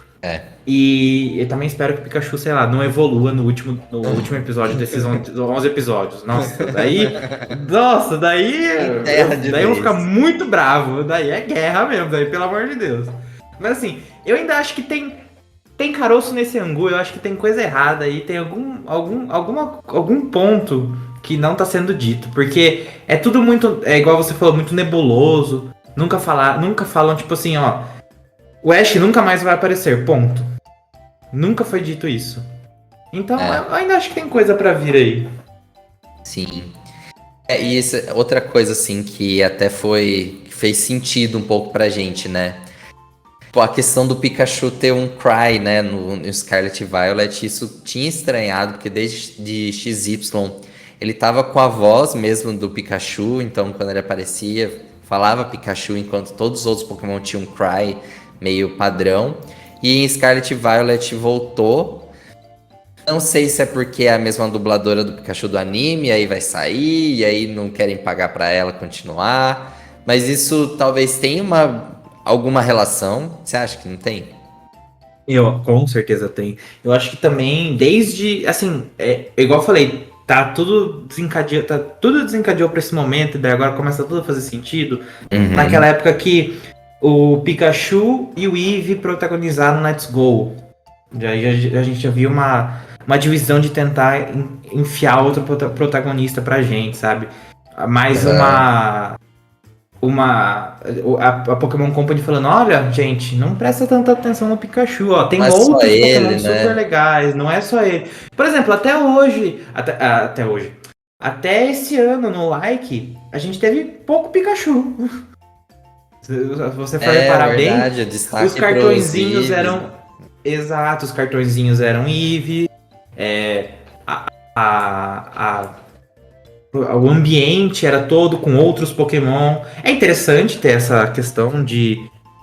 E eu também espero que o Pikachu, sei lá, não evolua no último episódio desses 11 episódios. Daí eu vou ficar muito bravo. Daí é guerra mesmo, daí, pelo amor de Deus. Mas assim, eu ainda acho que tem caroço nesse angu, eu acho que tem coisa errada aí, tem algum ponto que não tá sendo dito, porque é tudo muito, igual você falou, muito nebuloso, nunca falam tipo assim, ó, o Ash nunca mais vai aparecer, ponto. Nunca foi dito isso. Então, eu ainda acho que tem coisa pra vir aí. Sim. E isso é outra coisa, assim, que até que fez sentido um pouco pra gente, né? Pô, a questão do Pikachu ter um Cry, né, no Scarlet Violet, isso tinha estranhado, porque desde de XY ele tava com a voz mesmo do Pikachu, então quando ele aparecia, falava Pikachu, enquanto todos os outros Pokémon tinham um Cry meio padrão. E em Scarlet Violet voltou. Não sei se é porque é a mesma dubladora do Pikachu do anime, aí vai sair, e aí não querem pagar pra ela continuar. Mas isso talvez tenha alguma relação. Você acha que não tem? Eu, com certeza tem. Eu acho que também, desde, assim, igual eu falei, tá tudo desencadeou pra esse momento, e daí agora começa tudo a fazer sentido. Naquela época que o Pikachu e o Eevee protagonizaram Let's Go. A gente já viu uma divisão de tentar enfiar outro protagonista pra gente, sabe? Mais a Pokémon Company falando, olha, gente, não presta tanta atenção no Pikachu, ó, tem Não é só outros ele, Pokémon super né? legais, não é só ele. Por exemplo, até hoje, até esse ano no Like, a gente teve pouco Pikachu. Se você for reparar bem, Verdade, o os destaque pros cartõezinhos Eevees. eram, exato, os cartõezinhos eram Eevee, é, a, a o ambiente era todo com outros Pokémon. É interessante ter essa questão de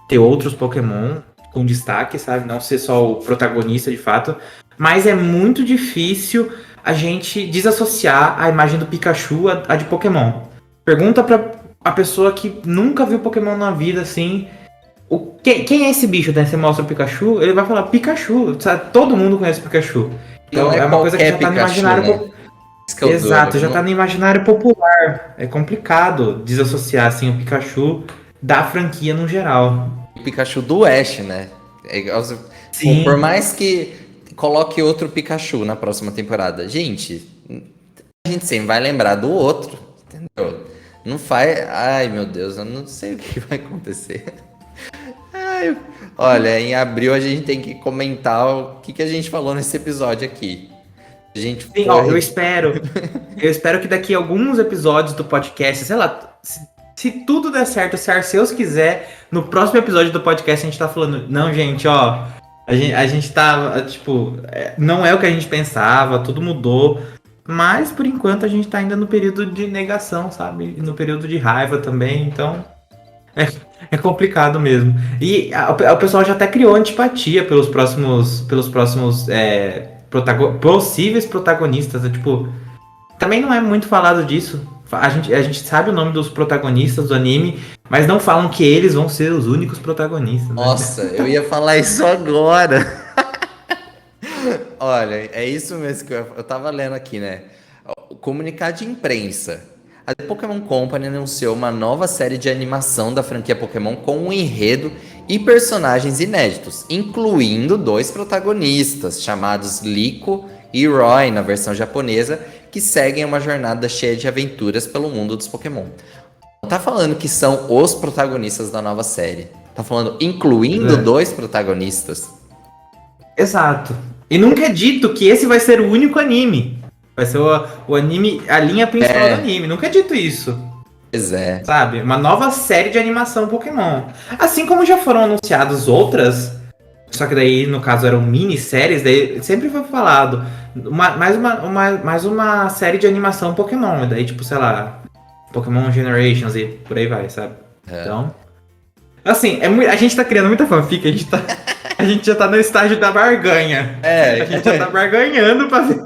ter outros Pokémon com destaque, sabe? Não ser só o protagonista de fato. Mas é muito difícil a gente desassociar a imagem do Pikachu a de Pokémon. Pergunta pra a pessoa que nunca viu Pokémon na vida, assim. Quem é esse bicho? Daí você mostra o Pikachu, ele vai falar Pikachu. Sabe? Todo mundo conhece o Pikachu. Não Então é é uma coisa que qualquer já tá no Pikachu, imaginário. né? Isso que é o Exato, duro. já tá no imaginário popular. É complicado desassociar assim, o Pikachu da franquia no geral. O Pikachu do Ash, né? Por Sim, mais que coloque outro Pikachu na próxima temporada, a gente sempre vai lembrar do outro, entendeu? Não faz. Ai, meu Deus, eu não sei o que vai acontecer. Ai, olha, em abril a gente tem que comentar o que a gente falou nesse episódio aqui. A gente sim, ó, eu foi. espero. Eu espero que daqui a alguns episódios do podcast, sei lá, se tudo der certo, se Arceus quiser, no próximo episódio do podcast a gente tá falando, não, gente, ó, a gente tá, tipo, não é o que a gente pensava, tudo mudou. Mas por enquanto a gente tá ainda no período de negação, sabe? E no período de raiva também, então. É, é complicado mesmo. E o pessoal já até criou antipatia pelos próximos possíveis protagonistas. Né? Tipo, também não é muito falado disso. A gente sabe o nome dos protagonistas do anime, mas não falam que eles vão ser os únicos protagonistas, né? Nossa, eu ia falar isso agora. Olha, é isso mesmo que eu tava lendo aqui, né? O comunicado de imprensa. A The Pokémon Company anunciou uma nova série de animação da franquia Pokémon com um enredo e personagens inéditos, incluindo dois protagonistas, chamados Liko e Roy na versão japonesa, que seguem uma jornada cheia de aventuras pelo mundo dos Pokémon. Não tá falando que são os protagonistas da nova série. Tá falando incluindo É. dois protagonistas. Exato. E nunca é dito que esse vai ser o único anime. Vai ser o anime, a linha principal do anime. Nunca é dito isso. Pois é. Sabe? Uma nova série de animação Pokémon. Assim como já foram anunciadas outras, só que daí, no caso, eram minisséries, daí sempre foi falado. Mais uma série de animação Pokémon. E daí, tipo, sei lá, Pokémon Generations e por aí vai, sabe? Então. Assim, a gente tá criando muita fanfic, a gente já tá no estágio da barganha. A gente já tá barganhando pra ver.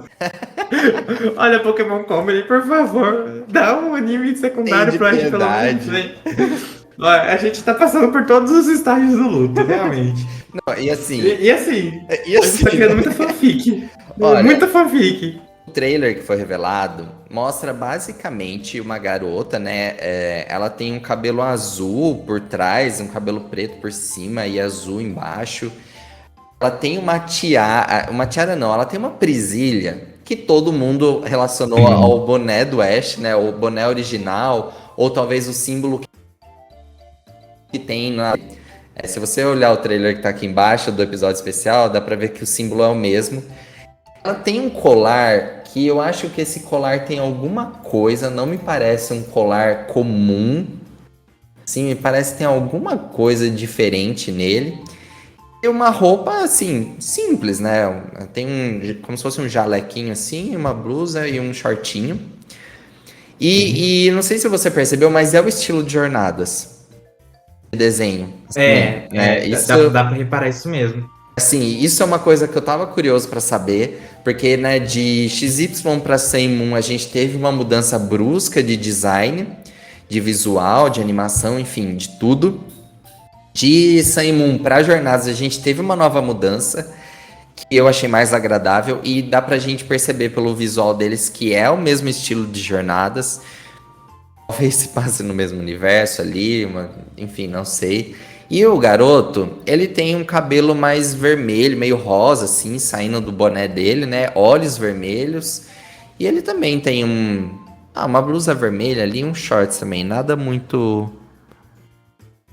Olha, Pokémon Company, por favor, dá um anime secundário Tem de pra gente, pelo amor de piedade. Deus. Olha, a gente tá passando por todos os estágios do luto, realmente. Não, e assim, E assim, e a gente tá assim, criando muita fanfic. olha, Muita fanfic. o trailer que foi revelado mostra basicamente uma garota, né? Ela tem um cabelo azul por trás, um cabelo preto por cima e azul embaixo. Ela tem uma tiara não, ela tem uma presilha que todo mundo relacionou ao boné do Ash, né? O boné original, ou talvez o símbolo que tem na. Se você olhar o trailer que tá aqui embaixo do episódio especial, dá pra ver que o símbolo é o mesmo. Ela tem um colar que eu acho que esse colar tem alguma coisa, não me parece um colar comum. Sim, me parece que tem alguma coisa diferente nele. E uma roupa, assim, simples, né? Tem como se fosse um jalequinho assim, uma blusa e um shortinho. E não sei se você percebeu, mas é o estilo de jornadas de desenho. Sim, né? Dá pra reparar isso mesmo. Assim, isso é uma coisa que eu tava curioso pra saber, porque, né, de XY pra Sailor Moon a gente teve uma mudança brusca de design, de visual, de animação, enfim, de tudo. De Sailor Moon pra Jornadas a gente teve uma nova mudança, que eu achei mais agradável, e dá pra gente perceber pelo visual deles que é o mesmo estilo de Jornadas. Talvez se passe no mesmo universo ali, enfim, não sei. E o garoto, ele tem um cabelo mais vermelho, meio rosa, assim, saindo do boné dele, né? Olhos vermelhos. E ele também tem uma blusa vermelha ali, um shorts também. Nada muito.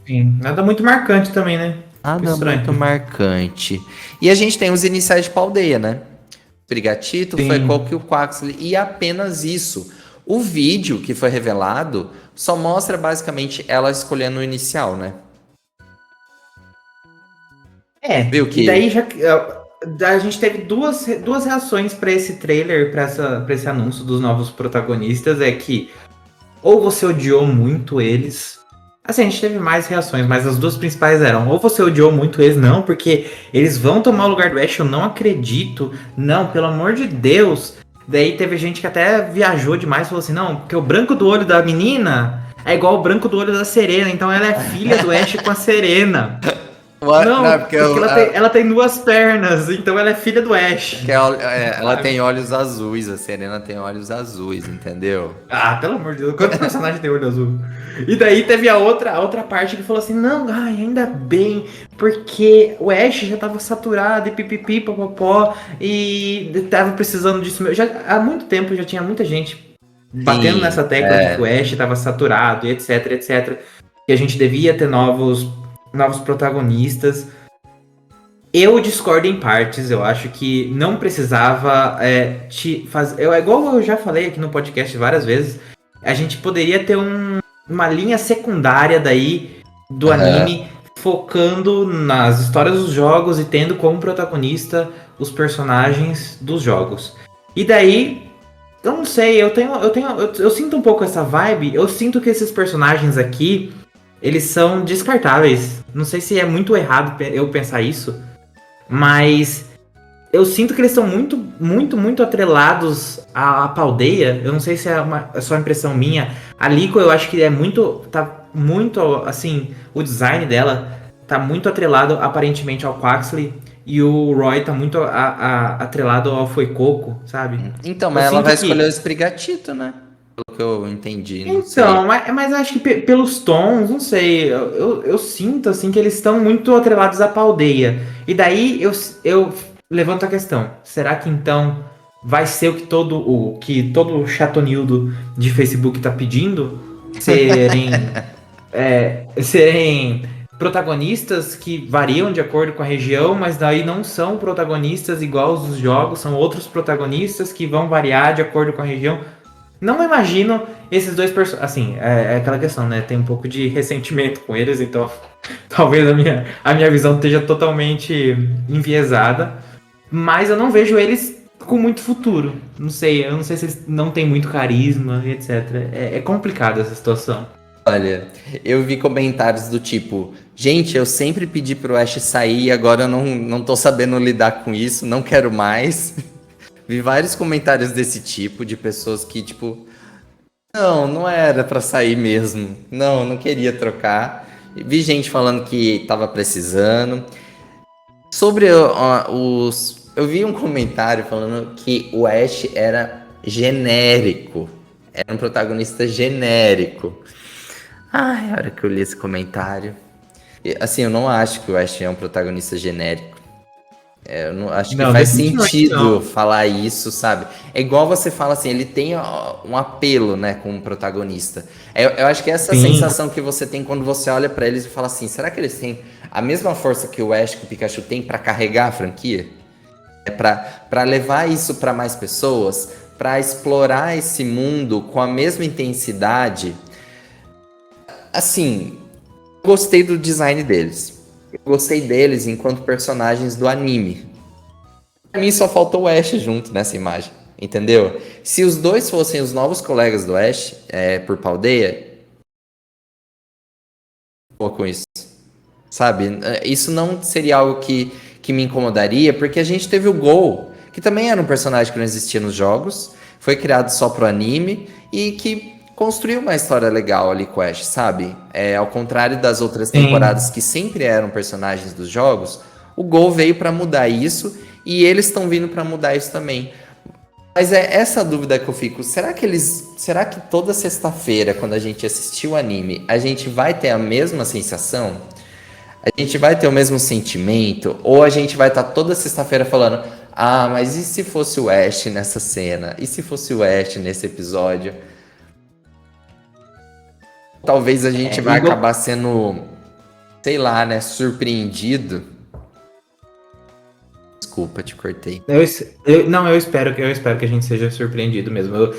Sim, nada muito marcante também, né? Nada muito marcante. E a gente tem os iniciais de Paldeia, né? Brigatito, Fuecoco e o Quaxley. E apenas isso. O vídeo que foi revelado só mostra basicamente ela escolhendo o inicial, né? Viu que... E daí já a gente teve duas reações para esse trailer, para esse anúncio dos novos protagonistas. É que ou você odiou muito eles. Assim, a gente teve mais reações, mas as duas principais eram: ou você odiou muito eles, não, porque eles vão tomar o lugar do Ash, eu não acredito. Não, pelo amor de Deus. Daí teve gente que até viajou demais e falou assim: não, porque o branco do olho da menina é igual o branco do olho da Serena, então ela é filha do Ash com a Serena. Não, porque ela tem duas pernas, então ela é filha do Ash. Porque ela tem olhos azuis, a Serena tem olhos azuis, entendeu? Ah, pelo amor de Deus, quanto personagem tem olho azul? E daí teve a outra parte que falou assim: não, ainda bem, porque o Ash já tava saturado e pipipi, popopó, e tava precisando disso mesmo. Há muito tempo já tinha muita gente batendo nessa tecla de que o Ash tava saturado e etc, etc. Que a gente devia ter novos protagonistas. Eu discordo em partes, eu acho que não precisava te fazer. Igual eu já falei aqui no podcast várias vezes, a gente poderia ter uma linha secundária daí do anime, focando nas histórias dos jogos e tendo como protagonista os personagens dos jogos. E daí, eu não sei, eu sinto um pouco essa vibe, eu sinto que esses personagens aqui, eles são descartáveis. Não sei se é muito errado eu pensar isso, mas eu sinto que eles são muito, muito, muito atrelados à Paldeia. Eu não sei se é só impressão minha. A Liko, eu acho que tá muito, assim, o design dela tá muito atrelado aparentemente ao Quaxley, e o Roy tá muito atrelado ao Fuecoco, sabe? Então, mas ela vai escolher o Sprigatito, né? Pelo que eu entendi, não sei. Mas eu acho que pelos tons, não sei, eu sinto assim que eles estão muito atrelados à Paldeia. E daí eu levanto a questão: será que então vai ser o que todo chatonildo de Facebook tá pedindo? Serem protagonistas que variam de acordo com a região, mas daí não são protagonistas igual os dos jogos, são outros protagonistas que vão variar de acordo com a região. Não imagino esses dois personagens. Assim, é aquela questão, né? Tem um pouco de ressentimento com eles, então talvez a minha visão esteja totalmente enviesada. Mas eu não vejo eles com muito futuro. Não sei, eu não sei se eles não têm muito carisma, etc. É complicada essa situação. Olha, eu vi comentários do tipo: gente, eu sempre pedi pro Ash sair e agora eu não tô sabendo lidar com isso, não quero mais. Vi vários comentários desse tipo, de pessoas que, tipo, não era pra sair mesmo. Não queria trocar. Vi gente falando que tava precisando. Sobre eu vi um comentário falando que o Ash era genérico. Era um protagonista genérico. Ai, a hora que eu li esse comentário. Assim, eu não acho que o Ash é um protagonista genérico. Eu não acho que faz sentido falar isso, sabe? É igual você fala assim, ele tem um apelo, né, como protagonista. Eu acho que é essa sensação que você tem quando você olha pra eles e fala assim: será que eles têm a mesma força que o Ash, que o Pikachu tem pra carregar a franquia? Pra levar isso pra mais pessoas, para explorar esse mundo com a mesma intensidade. Assim, eu gostei do design deles. Eu gostei deles enquanto personagens do anime. Pra mim só faltou o Ash junto nessa imagem, entendeu? Se os dois fossem os novos colegas do Ash, por Paldea, pô, com isso, sabe? Isso não seria algo que me incomodaria, porque a gente teve o Gol, que também era um personagem que não existia nos jogos, foi criado só pro anime e que construiu uma história legal ali com o Ash, sabe? Ao contrário das outras temporadas que sempre eram personagens dos jogos, o Gol veio pra mudar isso e eles estão vindo pra mudar isso também. Mas é essa dúvida que eu fico, será que toda sexta-feira, quando a gente assistir o anime, a gente vai ter a mesma sensação? A gente vai ter o mesmo sentimento? Ou a gente vai estar toda sexta-feira falando, ah, mas e se fosse o Ash nessa cena? E se fosse o Ash nesse episódio? Talvez a gente vai acabar sendo, sei lá, né, surpreendido. Desculpa, te cortei. Eu espero que a gente seja surpreendido mesmo.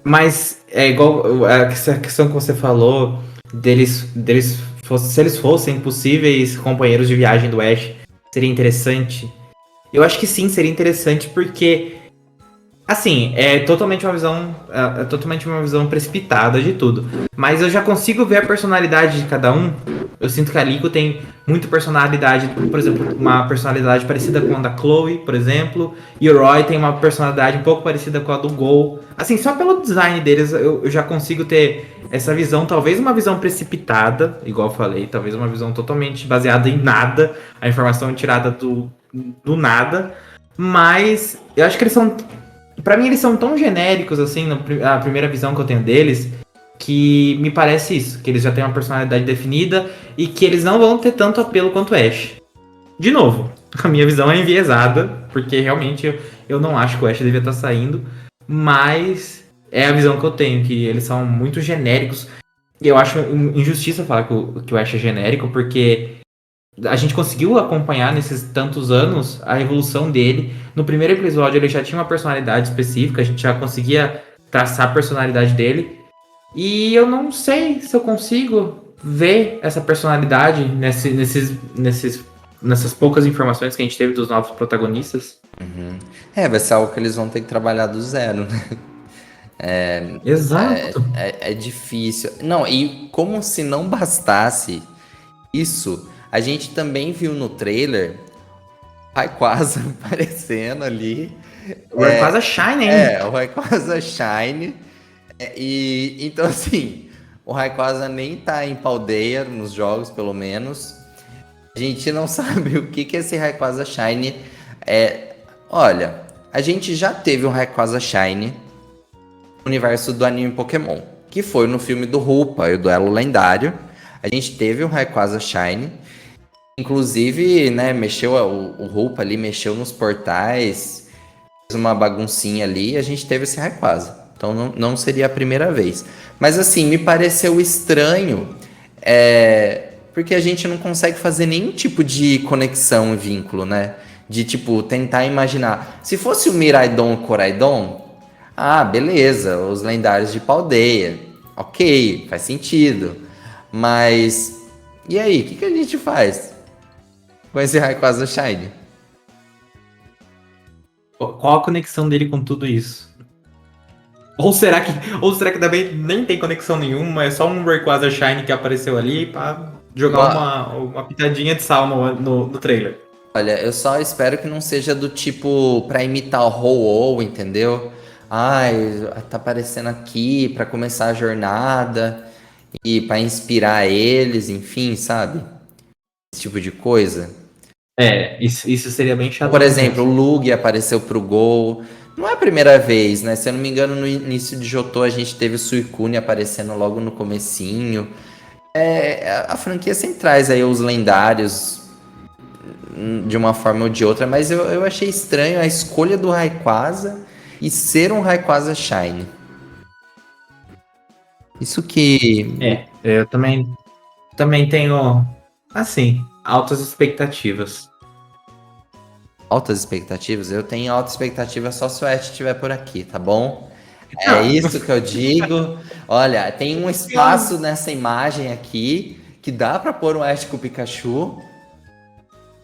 Mas é igual essa questão que você falou se eles fossem possíveis companheiros de viagem do Ash, seria interessante. Eu acho que sim, seria interessante porque, assim, é totalmente uma visão precipitada de tudo. Mas eu já consigo ver a personalidade de cada um. Eu sinto que a Liko tem muita personalidade, por exemplo, uma personalidade parecida com a da Chloe, por exemplo. E o Roy tem uma personalidade um pouco parecida com a do Gol. Assim, só pelo design deles eu já consigo ter essa visão, talvez uma visão precipitada, igual eu falei, talvez uma visão totalmente baseada em nada, a informação tirada do nada. Mas eu acho que eles são... Pra mim, eles são tão genéricos, assim, a primeira visão que eu tenho deles, que me parece isso, que eles já têm uma personalidade definida e que eles não vão ter tanto apelo quanto Ash. De novo, a minha visão é enviesada, porque realmente eu não acho que o Ash devia estar saindo, mas é a visão que eu tenho, que eles são muito genéricos. E eu acho injustiça falar que o Ash é genérico, porque a gente conseguiu acompanhar nesses tantos anos a evolução dele. No primeiro episódio ele já tinha uma personalidade específica, a gente já conseguia traçar a personalidade dele. E eu não sei se eu consigo ver essa personalidade nessas poucas informações que a gente teve dos novos protagonistas. Uhum. Vai ser algo que eles vão ter que trabalhar do zero, né? Exato. É difícil. Não, e como se não bastasse isso, a gente também viu no trailer o Rayquaza aparecendo ali. O Rayquaza Shine, hein? O Rayquaza Shine. E então, assim, o Rayquaza nem tá em Paldea nos jogos, pelo menos. A gente não sabe o que esse Rayquaza Shine é. Olha, a gente já teve um Rayquaza Shine no universo do anime Pokémon, que foi no filme do Hoopa e o Duelo Lendário. A gente teve um Rayquaza Shine. Inclusive, né, o Hoopa ali, mexeu nos portais, fez uma baguncinha ali e a gente teve esse Rayquaza. Então não seria a primeira vez. Mas assim, me pareceu estranho, porque a gente não consegue fazer nenhum tipo de conexão e vínculo, né? De tipo, tentar imaginar. Se fosse o Miraidon ou Coraidon, beleza, os lendários de Paldea. Ok, faz sentido. Mas, e aí, o que a gente faz com esse Rayquaza Shine? Qual a conexão dele com tudo isso? Ou será que também nem tem conexão nenhuma, é só um Rayquaza Shine que apareceu ali pra jogar uma pitadinha de sal no trailer? Olha, eu só espero que não seja do tipo pra imitar o Ho-Oh, entendeu? Tá aparecendo aqui pra começar a jornada e pra inspirar eles, enfim, sabe? Esse tipo de coisa. Isso seria bem chato. Por exemplo, o Lug apareceu pro Gol. Não é a primeira vez, né? Se eu não me engano, no início de Jotô a gente teve o Suicune aparecendo logo no comecinho. A franquia sempre traz aí os lendários de uma forma ou de outra, mas eu achei estranho a escolha do Rayquaza e ser um Rayquaza Shine. Isso que... Eu também tenho, assim, altas expectativas. altas expectativas? Eu tenho alta expectativa só se o Ash estiver por aqui, tá bom? É Não. isso que eu digo. Olha, tem um espaço nessa imagem aqui que dá pra pôr um Ash com o Pikachu.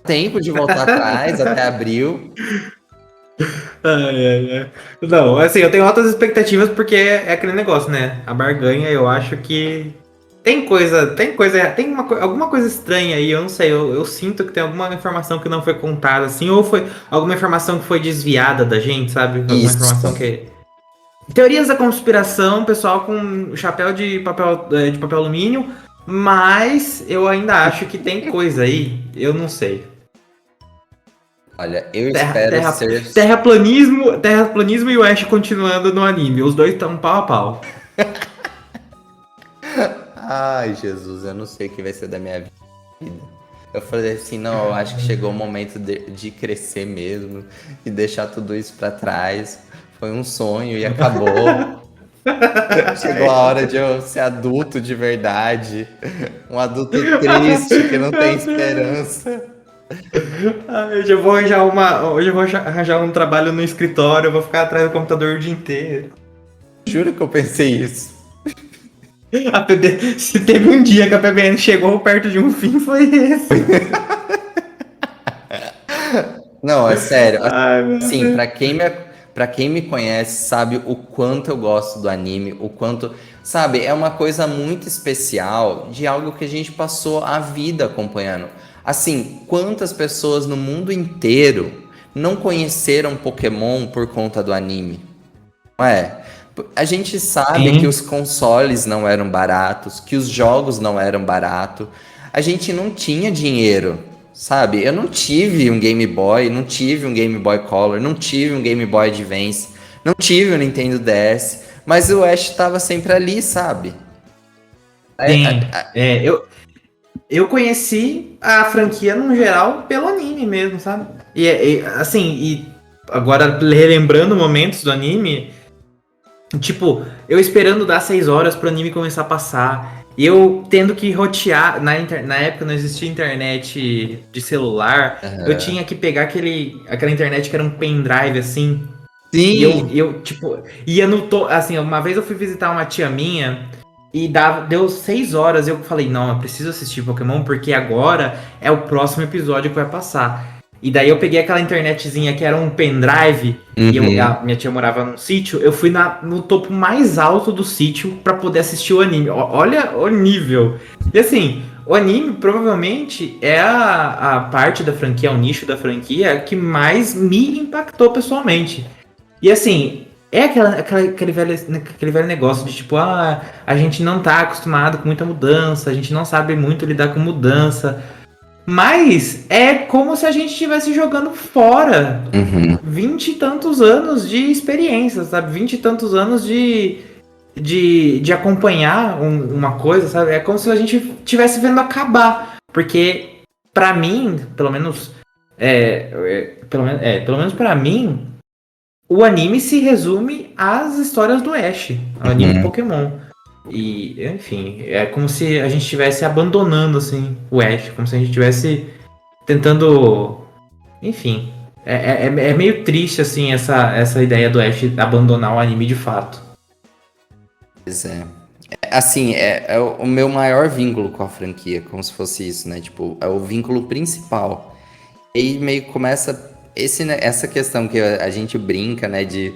Tempo de voltar atrás, até abril. Não, assim, eu tenho altas expectativas porque é aquele negócio, né? A barganha, eu acho que alguma coisa estranha aí, eu não sei, eu sinto que tem alguma informação que não foi contada, assim, ou foi alguma informação que foi desviada da gente, sabe? Alguma informação Isso. que... Teorias da conspiração, pessoal com chapéu de papel alumínio, mas eu ainda acho que tem coisa aí, eu não sei. Olha, eu Terra, espero terra, ser. terraplanismo e o Ash continuando no anime. Os dois estão pau a pau. Ai, Jesus, eu não sei o que vai ser da minha vida. Eu falei assim, não, eu acho que chegou o momento de crescer mesmo e deixar tudo isso pra trás. Foi um sonho e acabou. Chegou a hora de eu ser adulto de verdade. Um adulto triste que não tem esperança. Hoje eu vou arranjar um trabalho no escritório, eu vou ficar atrás do computador o dia inteiro. Juro que eu pensei isso. Se teve um dia que a PBN chegou perto de um fim, foi esse. Não, é sério. Ai, meu Assim, Deus. pra quem me conhece, sabe o quanto eu gosto do anime, o quanto, sabe, é uma coisa muito especial de algo que a gente passou a vida acompanhando. Assim, quantas pessoas no mundo inteiro não conheceram Pokémon por conta do anime? Não é? A gente sabe que Sim. os consoles não eram baratos, que os jogos não eram baratos. A gente não tinha dinheiro, sabe? Eu não tive um Game Boy, não tive um Game Boy Color, não tive um Game Boy Advance, não tive um Nintendo DS, mas o Ash estava sempre ali, sabe? Sim. Eu conheci a franquia no geral pelo anime mesmo, sabe? Assim, agora relembrando momentos do anime, tipo, eu esperando dar 6 horas pro anime começar a passar. E eu tendo que rotear. Na época não existia internet de celular. Eu tinha que pegar aquela internet que era um pendrive assim. E Sim! tipo, ia no. Assim, uma vez eu fui visitar uma tia minha. Deu 6 horas. Eu falei, não, eu preciso assistir Pokémon porque agora é o próximo episódio que vai passar. E daí eu peguei aquela internetzinha que era um pendrive. Uhum. Minha tia morava num sítio. Eu fui no topo mais alto do sítio pra poder assistir o anime. Olha o nível. E assim, o anime provavelmente é a parte da franquia, o nicho da franquia que mais me impactou pessoalmente. E assim, é aquele velho negócio de tipo, a gente não tá acostumado com muita mudança, a gente não sabe muito lidar com mudança. Mas é como se a gente estivesse jogando fora Uhum. 20 e tantos anos de experiência, sabe? 20 e tantos anos de acompanhar uma coisa, sabe? É como se a gente estivesse vendo acabar. Porque, pra mim, pelo menos para mim, o anime se resume às histórias do Ash, ao anime Uhum. Pokémon. E, enfim, é como se a gente estivesse abandonando, assim, o Ash, como se a gente estivesse tentando. Enfim, é meio triste, assim, essa ideia do Ash abandonar o anime de fato. Pois é. Assim, é o meu maior vínculo com a franquia, como se fosse isso, né? Tipo, é o vínculo principal. E aí meio que começa essa questão que a gente brinca, né? De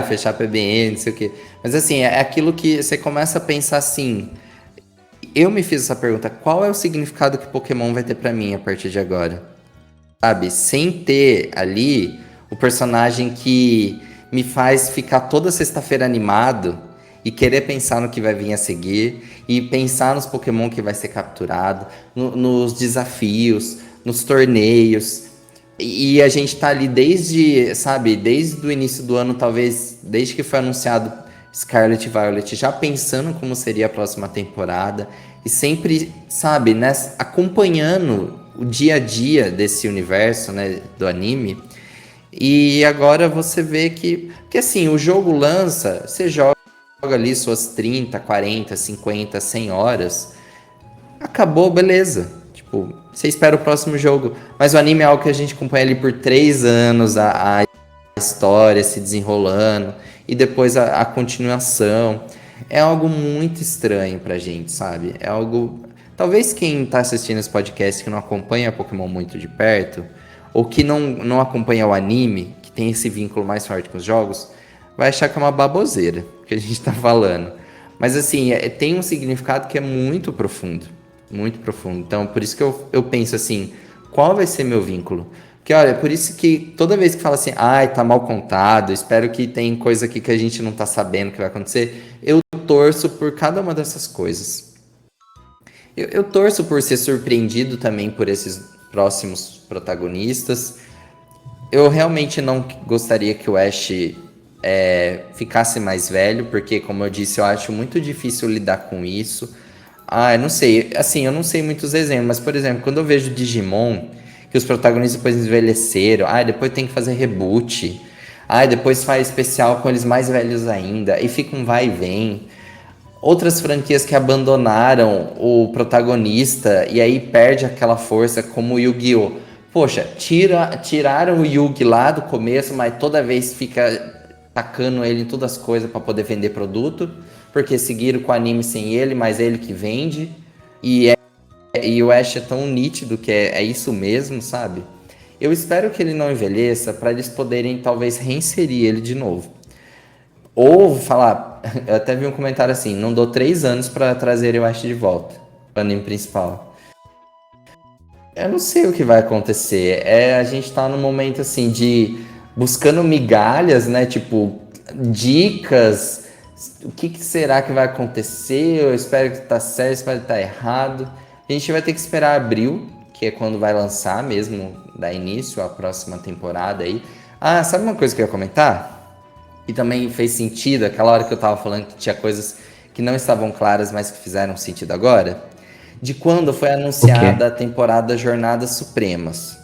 fechar PBN, não sei o quê. Mas assim, é aquilo que você começa a pensar assim. Eu me fiz essa pergunta: qual é o significado que Pokémon vai ter pra mim a partir de agora? Sabe? Sem ter ali o personagem que me faz ficar toda sexta-feira animado e querer pensar no que vai vir a seguir e pensar nos Pokémon que vai ser capturado, nos desafios, nos torneios. E a gente tá ali desde, sabe, desde o início do ano, talvez, desde que foi anunciado Scarlet e Violet, já pensando como seria a próxima temporada e sempre, sabe, né, acompanhando o dia a dia desse universo, né, do anime. E agora você vê que assim, o jogo lança, você joga ali suas 30, 40, 50, 100 horas, acabou, beleza. Tipo, você espera o próximo jogo. Mas o anime é algo que a gente acompanha ali por 3 anos, a história se desenrolando, e depois a continuação. É algo muito estranho pra gente, sabe? É algo. Talvez quem tá assistindo esse podcast que não acompanha Pokémon muito de perto, ou que não acompanha o anime, que tem esse vínculo mais forte com os jogos, vai achar que é uma baboseira que a gente tá falando. Mas assim, tem um significado que é muito profundo. Muito profundo. Então, por isso que eu penso assim, qual vai ser meu vínculo? Porque, olha, por isso que toda vez que fala assim, ai, tá mal contado, espero que tem coisa aqui que a gente não tá sabendo que vai acontecer, eu torço por cada uma dessas coisas. Eu torço por ser surpreendido também por esses próximos protagonistas. Eu realmente não gostaria que o Ash ficasse mais velho, porque, como eu disse, eu acho muito difícil lidar com isso. Ah, eu não sei. Assim, eu não sei muitos exemplos, mas, por exemplo, quando eu vejo Digimon, que os protagonistas depois envelheceram, depois tem que fazer reboot, depois faz especial com eles mais velhos ainda, e fica um vai e vem. Outras franquias que abandonaram o protagonista e aí perde aquela força, como o Yu-Gi-Oh! Poxa, tiraram o Yugi lá do começo, mas toda vez fica tacando ele em todas as coisas para poder vender produto, porque seguiram com o anime sem ele, mas é ele que vende. E o Ash é tão nítido que é isso mesmo, sabe? Eu espero que ele não envelheça para eles poderem talvez reinserir ele de novo. Ou falar, eu até vi um comentário assim, não dou 3 anos para trazer o Ash de volta, o anime principal. Eu não sei o que vai acontecer. A gente tá num momento assim de buscando migalhas, né? Tipo, dicas. O que será que vai acontecer? Eu espero que tá certo, espero que tá errado. A gente vai ter que esperar abril, que é quando vai lançar mesmo, dar início à próxima temporada aí. Sabe uma coisa que eu ia comentar? E também fez sentido, aquela hora que eu tava falando que tinha coisas que não estavam claras, mas que fizeram sentido agora. De quando foi anunciada a temporada Jornadas Supremas.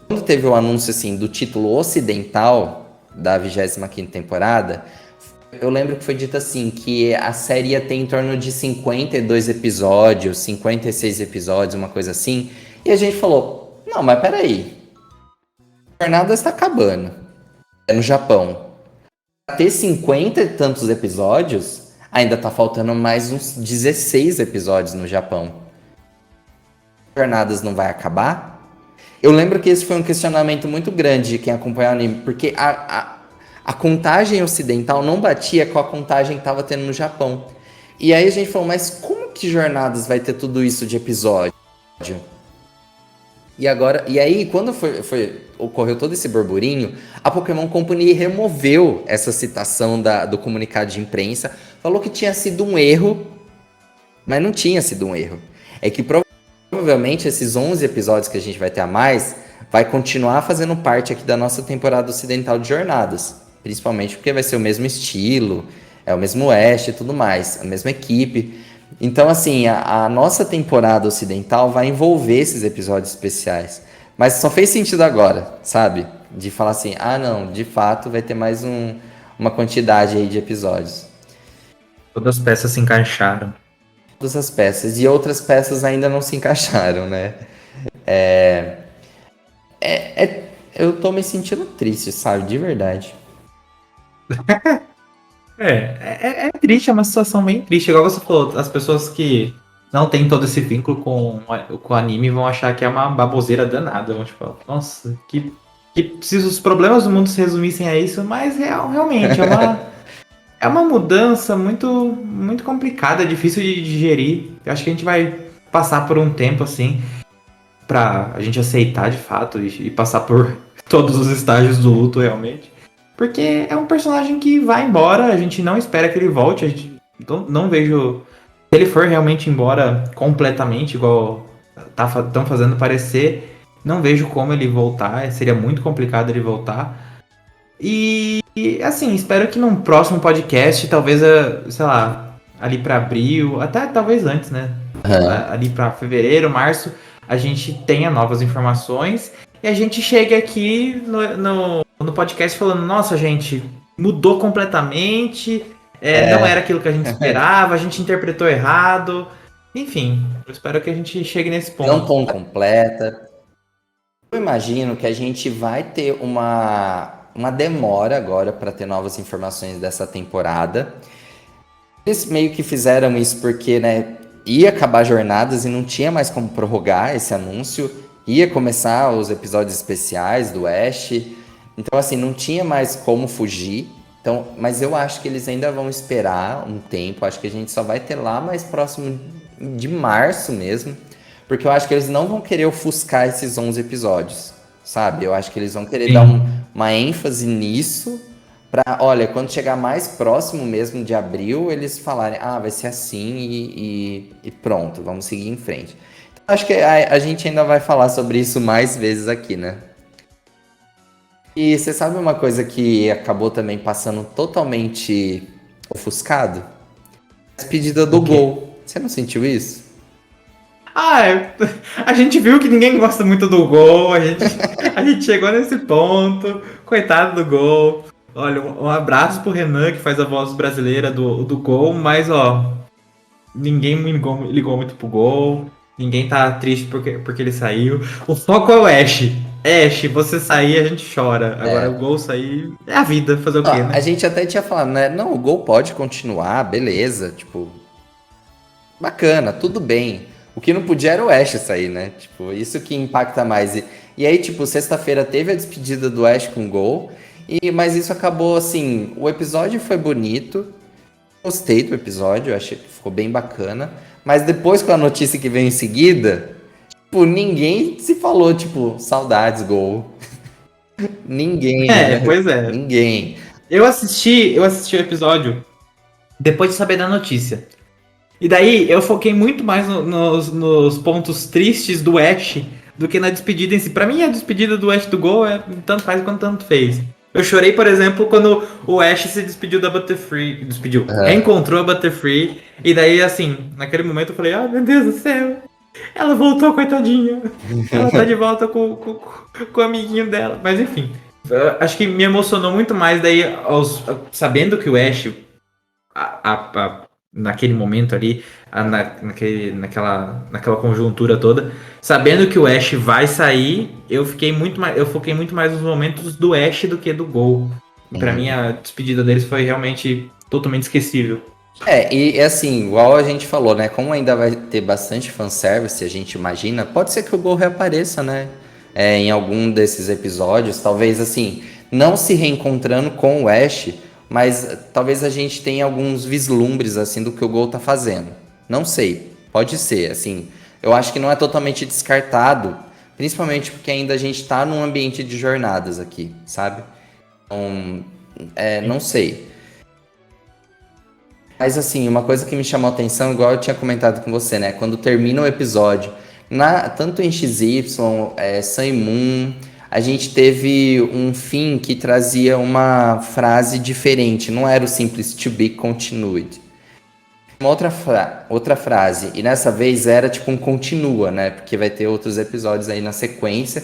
Quando teve o anúncio assim do título ocidental da 25ª temporada, eu lembro que foi dito assim, que a série ia ter em torno de 52 episódios, 56 episódios, uma coisa assim. E a gente falou, não, mas peraí, Jornadas está acabando. É no Japão. Pra ter 50 e tantos episódios, ainda tá faltando mais uns 16 episódios no Japão. Jornadas não vai acabar? Eu lembro que esse foi um questionamento muito grande de quem acompanha o anime, porque a contagem ocidental não batia com a contagem que tava tendo no Japão. E aí a gente falou, mas como que Jornadas vai ter tudo isso de episódio? E aí, quando ocorreu todo esse burburinho, a Pokémon Company removeu essa citação do comunicado de imprensa, falou que tinha sido um erro, mas não tinha sido um erro. É que provavelmente esses 11 episódios que a gente vai ter a mais, vai continuar fazendo parte aqui da nossa temporada ocidental de Jornadas. Principalmente porque vai ser o mesmo estilo, é o mesmo Ash e tudo mais, a mesma equipe. Então, assim, a nossa temporada ocidental vai envolver esses episódios especiais. Mas só fez sentido agora, sabe? De falar assim, não, de fato vai ter mais uma quantidade aí de episódios. Todas as peças se encaixaram. Todas as peças. E outras peças ainda não se encaixaram, né? Eu tô me sentindo triste, sabe? De verdade. É triste, é uma situação bem triste. Igual você falou, as pessoas que não têm todo esse vínculo com o anime vão achar que é uma baboseira danada. Vão tipo, nossa, que se os problemas do mundo se resumissem a isso, mas realmente é uma mudança muito, muito complicada, difícil de digerir. Eu acho que a gente vai passar por um tempo assim pra a gente aceitar de fato e passar por todos os estágios do luto realmente. Porque é um personagem que vai embora, a gente não espera que ele volte, a gente não vejo... Se ele for realmente embora completamente, igual estão fazendo parecer, não vejo como ele voltar, seria muito complicado ele voltar. E assim, espero que num próximo podcast, talvez, sei lá, ali pra abril, até talvez antes, né? Ali pra fevereiro, março, a gente tenha novas informações e a gente chegue aqui no podcast falando, nossa, gente, mudou completamente, não era aquilo que a gente esperava, a gente interpretou errado. Enfim, eu espero que a gente chegue nesse Não ponto. tão completa. Eu imagino que a gente vai ter uma demora agora para ter novas informações dessa temporada. Eles meio que fizeram isso porque, né, ia acabar jornadas e não tinha mais como prorrogar esse anúncio. Ia começar os episódios especiais do Ash. Então, assim, não tinha mais como fugir. Então, mas eu acho que eles ainda vão esperar um tempo. Acho que a gente só vai ter lá mais próximo de março mesmo. Porque eu acho que eles não vão querer ofuscar esses 11 episódios, sabe? Eu acho que eles vão querer dar Sim. uma ênfase nisso. Pra, olha, quando chegar mais próximo mesmo de abril, eles falarem, ah, vai ser assim e pronto, vamos seguir em frente. Então, acho que a gente ainda vai falar sobre isso mais vezes aqui, né? E você sabe uma coisa que acabou também passando totalmente ofuscado? A despedida do O quê? Gol. Você não sentiu isso? A gente viu que ninguém gosta muito do Gol, a gente chegou nesse ponto, coitado do Gol. Olha, um abraço pro Renan, que faz a voz brasileira do Gol, mas ó, ninguém ligou muito pro Gol, ninguém tá triste porque ele saiu. O foco é o Ash. Ash, você sair, a gente chora. Agora o É. Gol sair é a vida, fazer o Ó, quê, a né? gente até tinha falado, né? Não, o Gol pode continuar, beleza, tipo, bacana, tudo bem. O que não podia era o Ash sair, né? Tipo, isso que impacta mais. E aí, tipo, sexta-feira teve a despedida do Ash com gol, mas isso acabou assim. O episódio foi bonito, gostei do episódio, achei que ficou bem bacana. Mas depois com a notícia que veio em seguida, tipo, ninguém se falou, tipo, saudades, gol. Ninguém, É, né? pois é. Ninguém. Eu assisti o episódio depois de saber da notícia. E daí eu foquei muito mais nos pontos tristes do Ash do que na despedida em si. Pra mim, a despedida do Ash do Gol é tanto faz quanto tanto fez. Eu chorei, por exemplo, quando o Ash se despediu da Butterfree. Despediu. Aham. Reencontrou a Butterfree. E daí, assim, naquele momento eu falei: Ah, meu Deus do céu. Ela voltou, coitadinha. Ela tá de volta com o amiguinho dela. Mas enfim. Acho que me emocionou muito mais daí, sabendo que o Ash naquele momento ali, naquela conjuntura toda, sabendo que o Ash vai sair, eu foquei muito mais nos momentos do Ash do que do Gol. Pra mim, a despedida deles foi realmente totalmente esquecível. E assim, igual a gente falou, né? Como ainda vai ter bastante fanservice, a gente imagina, pode ser que o Gol reapareça, né? Em algum desses episódios, talvez assim, não se reencontrando com o Ash, mas talvez a gente tenha alguns vislumbres assim do que o Gol tá fazendo. Não sei, pode ser, assim. Eu acho que não é totalmente descartado, principalmente porque ainda a gente tá num ambiente de jornadas aqui, sabe? Então, não sei. Mas assim, uma coisa que me chamou a atenção, igual eu tinha comentado com você, né? Quando termina o episódio, tanto em XY, Sun e Moon, a gente teve um fim que trazia uma frase diferente, não era o simples to be continued. Uma outra frase, e nessa vez era tipo um continua, né? Porque vai ter outros episódios aí na sequência.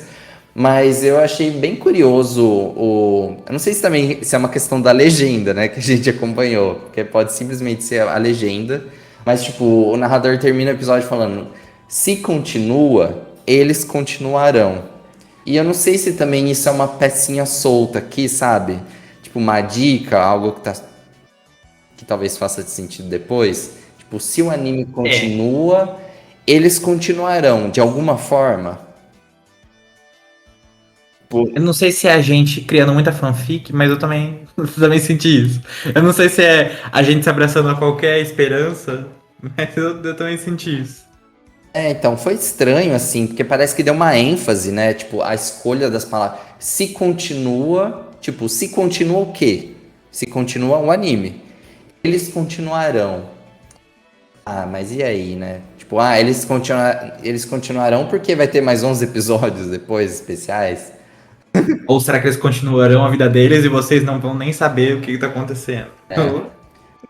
Mas eu achei bem curioso Eu não sei se também se é uma questão da legenda, né? Que a gente acompanhou. Porque pode simplesmente ser a legenda. Mas, tipo, o narrador termina o episódio falando: se continua, eles continuarão. E eu não sei se também isso é uma pecinha solta aqui, sabe? Tipo, uma dica, algo que talvez faça sentido depois. Tipo, se o anime É. continua, eles continuarão de alguma forma. Eu não sei se é a gente criando muita fanfic, mas eu também, também senti isso. Eu não sei se é a gente se abraçando a qualquer esperança, mas eu também senti isso. Então, foi estranho, assim, porque parece que deu uma ênfase, né? Tipo, a escolha das palavras. Se continua, tipo, se continua o quê? Se continua o anime. Eles continuarão. Ah, mas e aí, né? Tipo, eles continuarão porque vai ter mais 11 episódios depois, especiais. Ou será que eles continuarão a vida deles e vocês não vão nem saber o que está acontecendo? Mas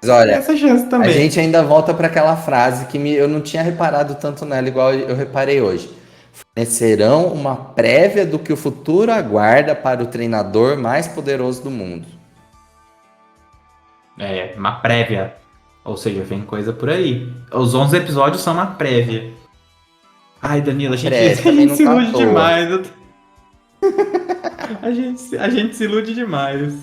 Tem olha, essa chance a também. gente ainda volta para aquela frase que eu não tinha reparado tanto nela, igual eu reparei hoje. Fornecerão uma prévia do que o futuro aguarda para o treinador mais poderoso do mundo. É, uma prévia. Ou seja, vem coisa por aí. Os 11 episódios são uma prévia. Ai, Danilo, a gente, É, a também gente não se tá à ilude toa. demais. A gente se ilude demais.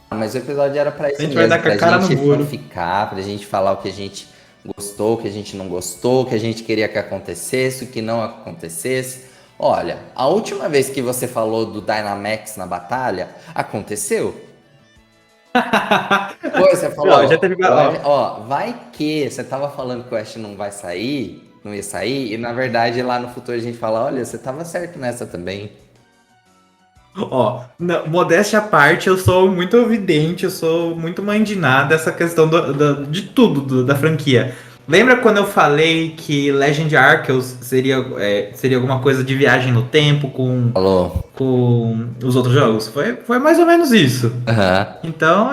Mas o episódio era pra A isso gente vai dar mesmo, com a pra cara no gente muro. fanficar, pra gente falar o que a gente gostou, o que a gente não gostou, o que a gente queria que acontecesse, o que não acontecesse. Olha, a última vez que você falou do Dynamax na batalha, aconteceu. Pô, você Ó, já falou, teve. Ó, ó, vai que você tava falando que o Ash não vai sair, não ia sair, e na verdade lá no futuro a gente fala, olha, você tava certo nessa também. ó, modéstia à parte, eu sou muito evidente, eu sou muito mandinado dessa questão de tudo da franquia. Lembra quando eu falei que Legend Arceus seria alguma coisa de viagem no tempo Falou. com os outros jogos? Foi mais ou menos isso. Aham. Então,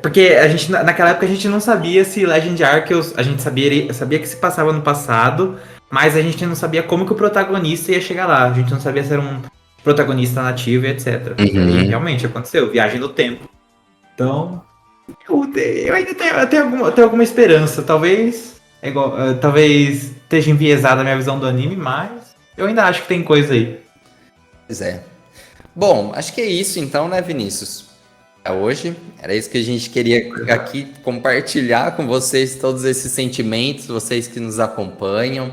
porque a gente, naquela época a gente não sabia se Legend Arceus, a gente sabia que se passava no passado, mas a gente não sabia como que o protagonista ia chegar lá. A gente não sabia se era um protagonista nativo e etc. E aí Uhum. realmente aconteceu, viagem no tempo. Então, eu ainda tenho alguma esperança. Talvez, talvez esteja enviesada a minha visão do anime, mas eu ainda acho que tem coisa aí. Pois é. Bom, acho que é isso então, né, Vinícius? Hoje era isso que a gente queria aqui compartilhar com vocês, todos esses sentimentos, vocês que nos acompanham,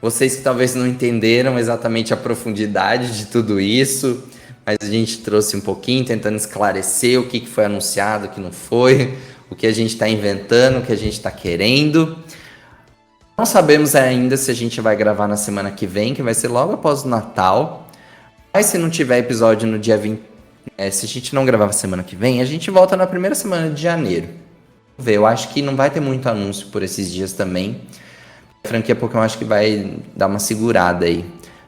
vocês que talvez não entenderam exatamente a profundidade de tudo isso, mas a gente trouxe um pouquinho, tentando esclarecer o que foi anunciado, o que não foi, o que a gente está inventando, o que a gente está querendo. Não sabemos ainda se a gente vai gravar na semana que vem, que vai ser logo após o Natal. Mas se não tiver episódio no dia 20, se a gente não gravar semana que vem, a gente volta na primeira semana de janeiro. Vamos ver, eu acho que não vai ter muito anúncio por esses dias também. A franquia Pokémon acho que vai dar uma segurada aí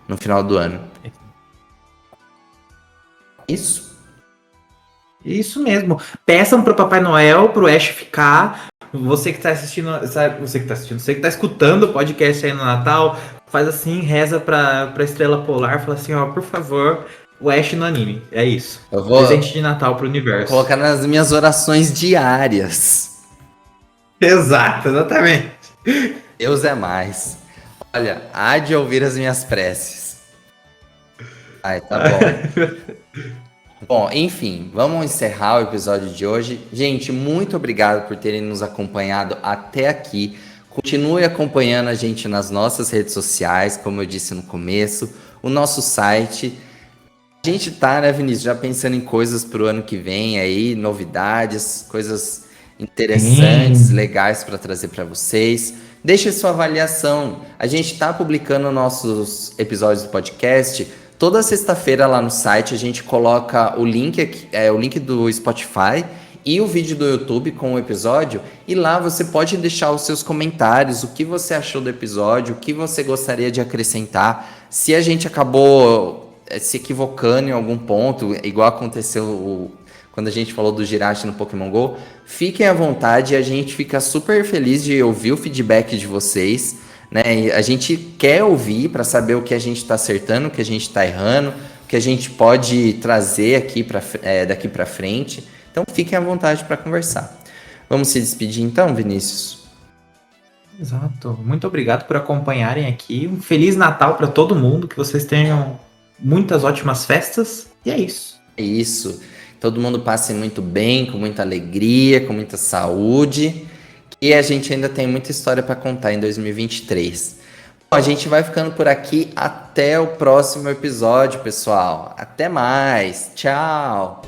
no final do ano. Isso? Isso mesmo. Peçam pro Papai Noel, pro Ash ficar. Você que tá assistindo, você que tá escutando o podcast aí no Natal, faz assim, reza pra Estrela Polar, fala assim, ó, por favor, o Ash no anime. É isso. Eu Presente vou de Natal pro universo. colocar nas minhas orações diárias. Exato, exatamente. Deus é mais. Olha, há de ouvir as minhas preces. Ai, tá bom. Bom, enfim, vamos encerrar o episódio de hoje. Gente, muito obrigado por terem nos acompanhado até aqui. Continue acompanhando a gente nas nossas redes sociais, como eu disse no começo, o nosso site. A gente tá, né, Vinícius, já pensando em coisas pro ano que vem aí, novidades, coisas interessantes, Sim. legais para trazer para vocês. Deixe sua avaliação. A gente tá publicando nossos episódios do podcast toda sexta-feira lá no site. A gente coloca o link aqui, o link do Spotify e o vídeo do YouTube com o episódio, e lá você pode deixar os seus comentários, o que você achou do episódio, o que você gostaria de acrescentar. Se a gente acabou se equivocando em algum ponto, igual aconteceu quando a gente falou do Jirachi no Pokémon GO, fiquem à vontade, a gente fica super feliz de ouvir o feedback de vocês, né? E a gente quer ouvir para saber o que a gente está acertando, o que a gente está errando, o que a gente pode trazer aqui daqui para frente. Então fiquem à vontade para conversar. Vamos se despedir então, Vinícius? Exato. Muito obrigado por acompanharem aqui. Um Feliz Natal para todo mundo, que vocês tenham muitas ótimas festas. E é isso. É isso. Todo mundo passe muito bem, com muita alegria, com muita saúde. E a gente ainda tem muita história para contar em 2023. Bom, a gente vai ficando por aqui. Até o próximo episódio, pessoal. Até mais. Tchau.